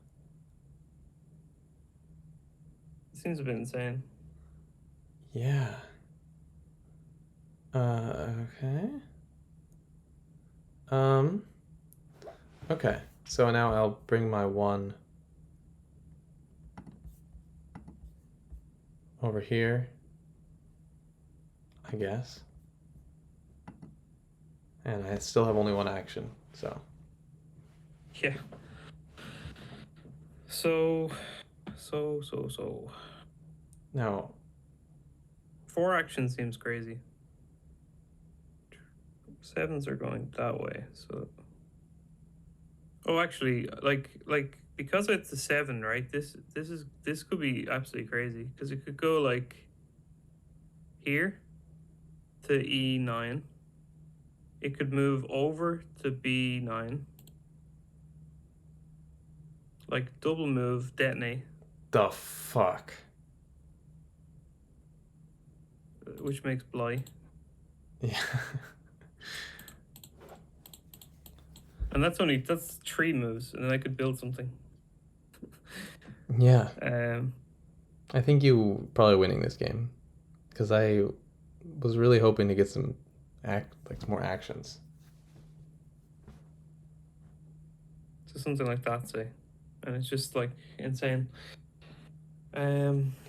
It seems a bit insane. Yeah. Okay. Okay. So now I'll bring my 1 over here, I guess. And I still have only 1 action, so. Yeah. So. Now, 4 actions seems crazy. sevens are going that way. So, oh, actually, because it's a seven, right? This could be absolutely crazy because it could go like here to E9. It could move over to B9, like double move, detonate, The fuck? which makes Blight. Yeah. And that's 3 moves, and then I could build something. Yeah. Um, I think you probably winning this game because I was really hoping to get some more actions. so something like that, say, and it's just like insane.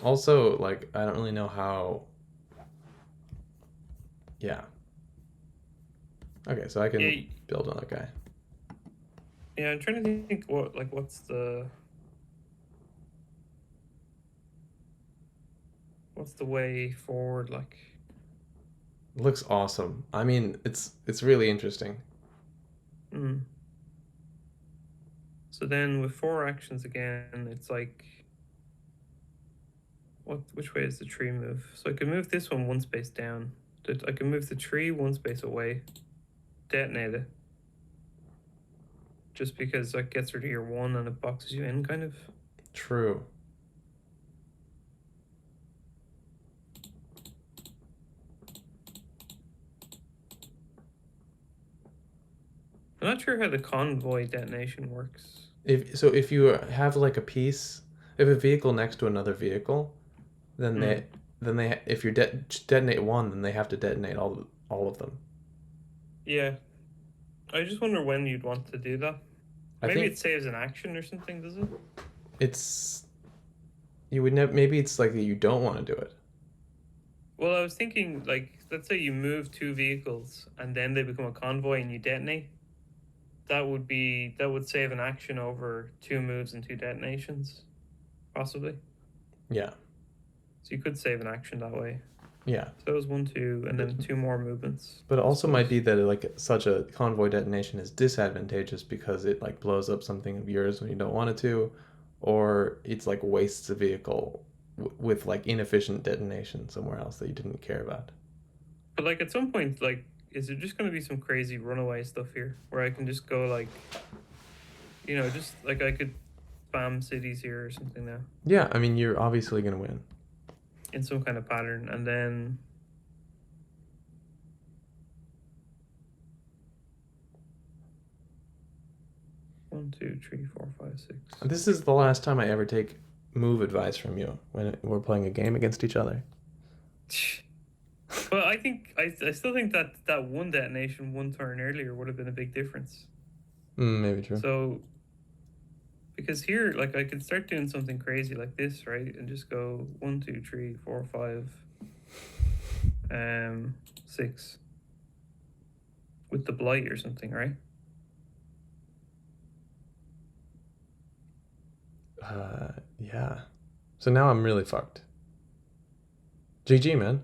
Also, like I don't really know how. Yeah. Okay, so I can Yeah, build another guy. yeah. I'm trying to think what's the way forward, like. Looks awesome. I mean, it's really interesting. Mm. So then with 4 actions again, it's like, which way is the tree move? So I can move this one space down. I can move the tree 1 space away, detonate it. Just because that gets rid of your 1 and it boxes you in, kind of. True. I'm not sure how the convoy detonation works. If you have like a piece, if a vehicle next to another vehicle, then they if you detonate one, then they have to detonate all of them. Yeah. I just wonder when you'd want to do that. I Maybe think it saves an action or something, does it? it's you would never. Maybe it's like that you don't want to do it. Well, I was thinking, like, let's say you move 2 vehicles and then they become a convoy and you detonate. That would save an action over 2 moves and 2 detonations, possibly. Yeah. So you could save an action that way. Yeah. So that was 1, 2, and then 2 more movements. But it also might be that like such a convoy detonation is disadvantageous because it like blows up something of yours when you don't want it to, or it's like wastes a vehicle with like inefficient detonation somewhere else that you didn't care about. But like at some point, like, is there just going to be some crazy runaway stuff here where I can just go like, just like I could spam cities here or something now Yeah, I mean you're obviously gonna win. in some kind of pattern, and then 1, 2, 3, 4, 5, 6. This is the last time I ever take move advice from you when we're playing a game against each other. But I think I still think that 1 detonation 1 turn earlier would have been a big difference. Maybe true. So because here, like, I could start doing something crazy like this, right, and just go 1, 2, 3, 4, 5, 6 with the blight or something, right? Yeah. So now I'm really fucked. GG, man.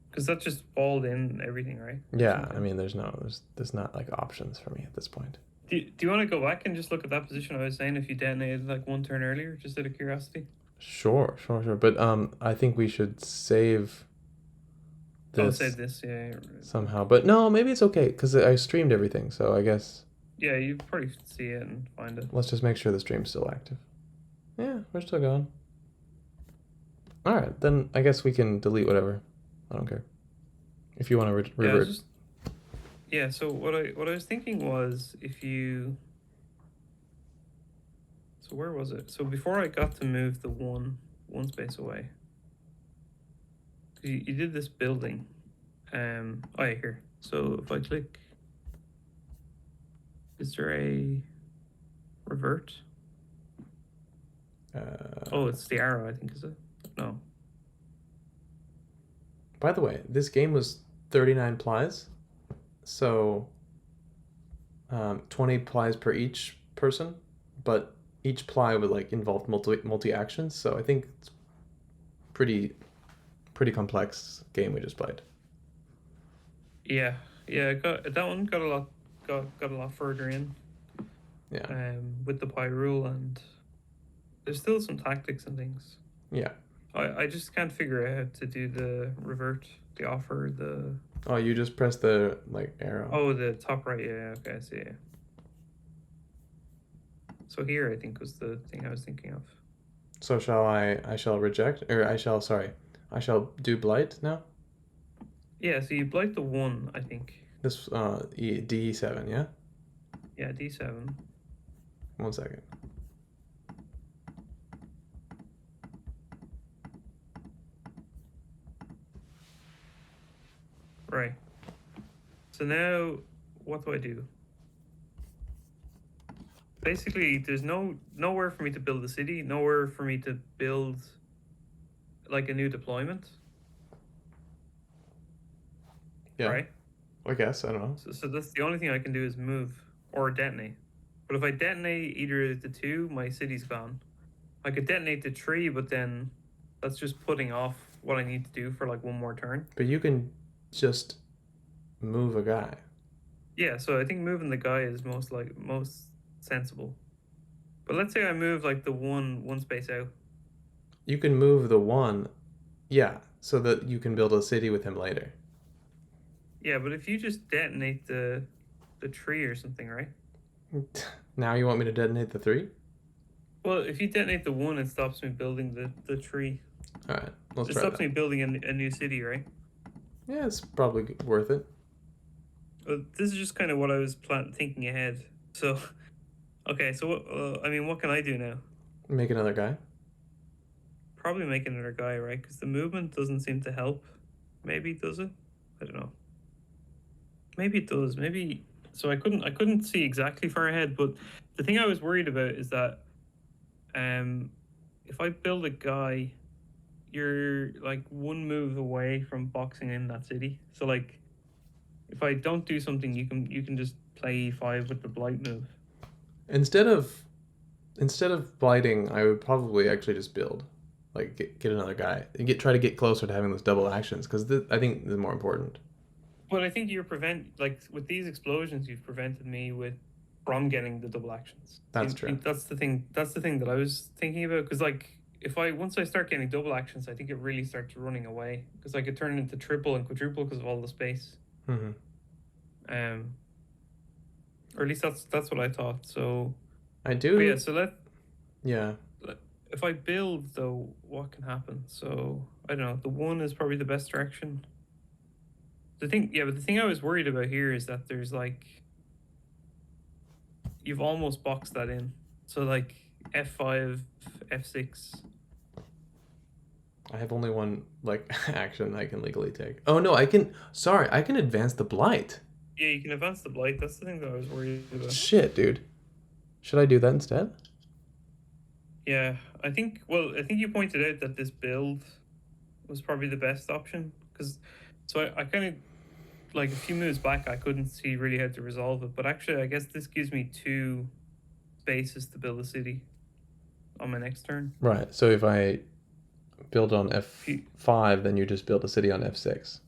Because that just balled in everything, right? Yeah, I mean, there's not like options for me at this point. Do you want to go back and just look at that position I was saying if you detonated like 1 turn earlier, just out of curiosity? Sure. But I think we should save this. Save this, yeah. Somehow. But no, maybe it's okay because I streamed everything, so I guess. Yeah, you probably see it and find it. Let's just make sure the stream's still active. Yeah, we're still going. All right, then I guess we can delete whatever. I don't care. If you want to revert. Yeah, so what I was thinking was if you. So where was it? So before I got to move the one space away, you did this building. Oh yeah, here. So if I click, is there a revert? It's the arrow, I think, is it? No. By the way, this game was 39 plies, so 20 plies per each person, but each ply would like involve multi actions. So I think it's pretty complex game we just played. Yeah, Yeah, got that one got a lot further in. Yeah. With the Pyrule, and there's still some tactics and things. Yeah. I just can't figure out how to do the revert, the offer, the Oh, you just press the like arrow. oh the top right. Yeah, okay, I see. Yeah. So here, I think was the thing I was thinking of. So shall I shall reject, or I shall do blight now. Yeah, so you blight the one, I think. This D7, yeah. Yeah, D7. 1 second. Right. So now, what do I do? Basically, there's nowhere for me to build a city, nowhere for me to build like a new deployment. Yeah. Right. I guess I don't know. So that's the only thing I can do is move or detonate. But if I detonate either of the two, my city's gone. I could detonate the tree, but then that's just putting off what I need to do for like one more turn. But you can just move a guy. Yeah, so I think moving the guy is most sensible. But let's say I move like the one space out. You can move the one, yeah, so that you can build a city with him later. Yeah, but if you just detonate the tree or something, right? Now you want me to detonate the 3? Well, if you detonate the one, it stops me building the tree. All right, let's It try stops that. me building a new city, right? Yeah, it's probably worth it. Well, this is just kind of what I was thinking ahead. So, okay, so I mean, what can I do now? Make another guy. Probably make another guy, right? Because the movement doesn't seem to help. Maybe does it? I don't know. Maybe it does. Maybe so. I couldn't see exactly far ahead, but the thing I was worried about is that if I build a guy, you're like one move away from boxing in that city. So like, if I don't do something, you can just play E5 with the blight move. Instead of blighting, I would probably actually just build, like get another guy, and try to get closer to having those double actions because I think this is more important. But I think like with these explosions, you've prevented me from getting the double actions. That's I true. think that's the thing. That's the thing that I was thinking about because like if I once I start getting double actions, I think it really starts running away because I could turn it into triple and quadruple because of all the space. Mm-hmm. Um, or at least that's what I thought. So, I but yeah. do. So Yeah. if I build though, what can happen? So I don't know. The one is probably the best direction. But the thing I was worried about here is that there's like you've almost boxed that in. So like F5, F6. I have only one like action I can legally take. Oh no, I can. Sorry, I can advance the blight. Yeah, you can advance the blight. That's the thing that I was worried about. Shit, dude. Should I do that instead? Yeah, I think. Well, I think you pointed out that this build was probably the best option because. So I kind of like a few moves back, I couldn't see really how to resolve it. But actually, I guess this gives me 2 spaces to build a city on my next turn. Right. So if I build on F5, then you just build a city on F6.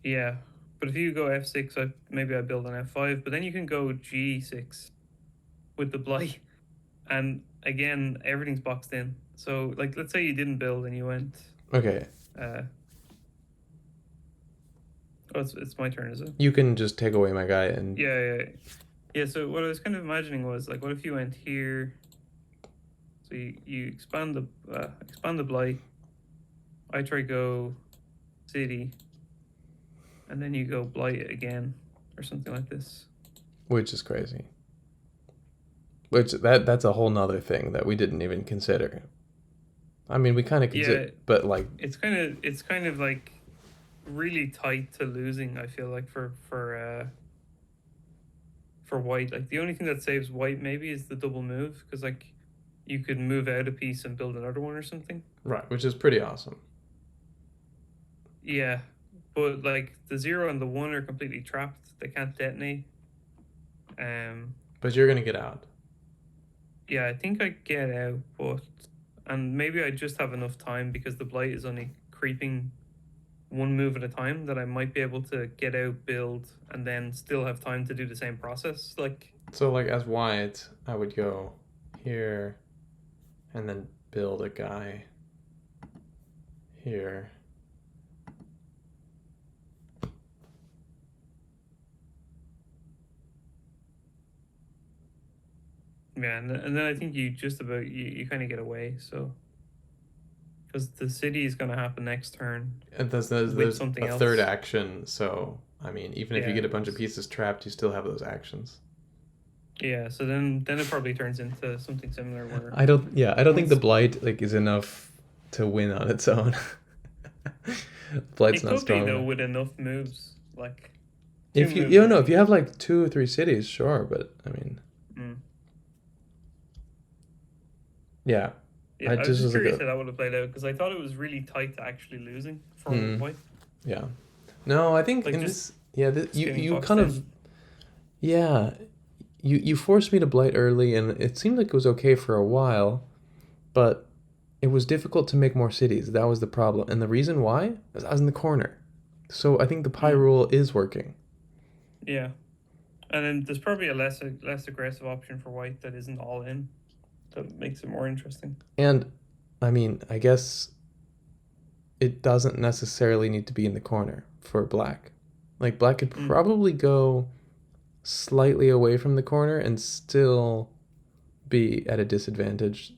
Yeah, but if you go F6, maybe I build on F5, but then you can go G6 with the blight, and again everything's boxed in. So like, let's say you didn't build and you went. Okay. Oh, it's my turn, is it? You can just take away my guy and. Yeah. So what I was kind of imagining was like, what if you went here? So you expand the blight. I try go city, and then you go blight again, or something like this. Which is crazy. That's a whole nother thing that we didn't even consider. I mean, we kind of consider, but like it's kind of like really tight to losing. I feel like for white, like the only thing that saves white maybe is the double move because like you could move out a piece and build another one or something. Right, which is pretty awesome. Yeah, but like the 0 and the 1 are completely trapped. They can't detonate. But you're gonna get out. Yeah, I think I get out, and maybe I just have enough time because the blight is only creeping one move at a time that I might be able to get out, build, and then still have time to do the same process. Like, So like as white, I would go here and then build a guy here. yeah, and then I think you kind of get away. So because the city is going to happen next turn And with there's something a third else. action, so I mean, even if you Yeah, get a bunch of pieces trapped, you still have those actions. yeah. So then it probably turns into something similar where I don't think the once blight like is enough to win on its own. Blight's it not could be strong though enough. with enough moves, like two If you moves, don't I know, if you think. have like 2 or 3 cities, sure, but I mean, Mm. yeah, Yeah, I I was just just was like curious a how that would have played out because I thought it was really tight to actually losing for mm, white, yeah. No, I think like in just this, yeah, just getting you boxed kind in. of yeah, you forced me to blight early, and it seemed like it was okay for a while, but it was difficult to make more cities. That was the problem, and the reason why is I was in the corner. So I think the pie Mm. rule is working. Yeah, and then there's probably a less aggressive option for white that isn't all in that makes it more interesting. And I mean, I guess it doesn't necessarily need to be in the corner for black. Like black could Mm. probably go slightly away from the corner and still be at a disadvantage.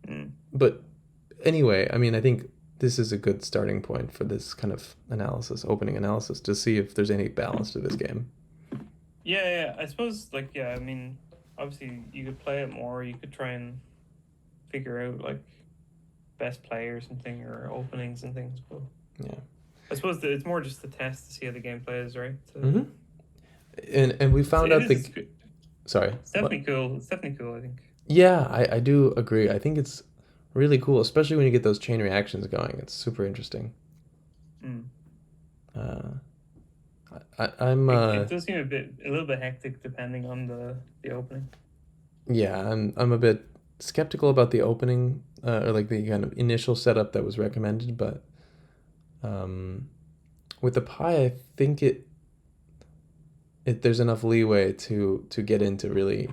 Mm. But anyway, I mean, I think this is a good starting point for this kind of analysis, opening analysis, to see if there's any balance to this game. Yeah, yeah. I suppose like yeah. I mean, obviously you could play it more. You could try and figure out like best play or something or openings and things. But Yeah. I suppose that it's more just to test to see how the game plays, right? Mm-hmm. And we It's, found it out is the it's, good. sorry, It's what? definitely cool. It's definitely cool. I think. Yeah, I do agree. I think it's really cool, especially when you get those chain reactions going. It's super interesting. Mm. Uh, I'm It does seem a little bit hectic depending on the opening. yeah, I'm a bit skeptical about the opening or like the kind of initial setup that was recommended, but um, with the pie, I think it there's enough leeway to get into really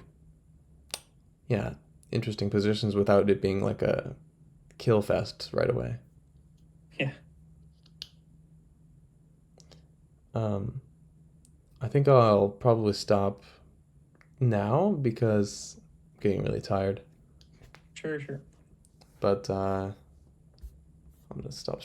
yeah interesting positions without it being like a kill fest right away. Yeah. Um, I think I'll probably stop now because I'm getting really tired. Sure. Sure. But I'm gonna stop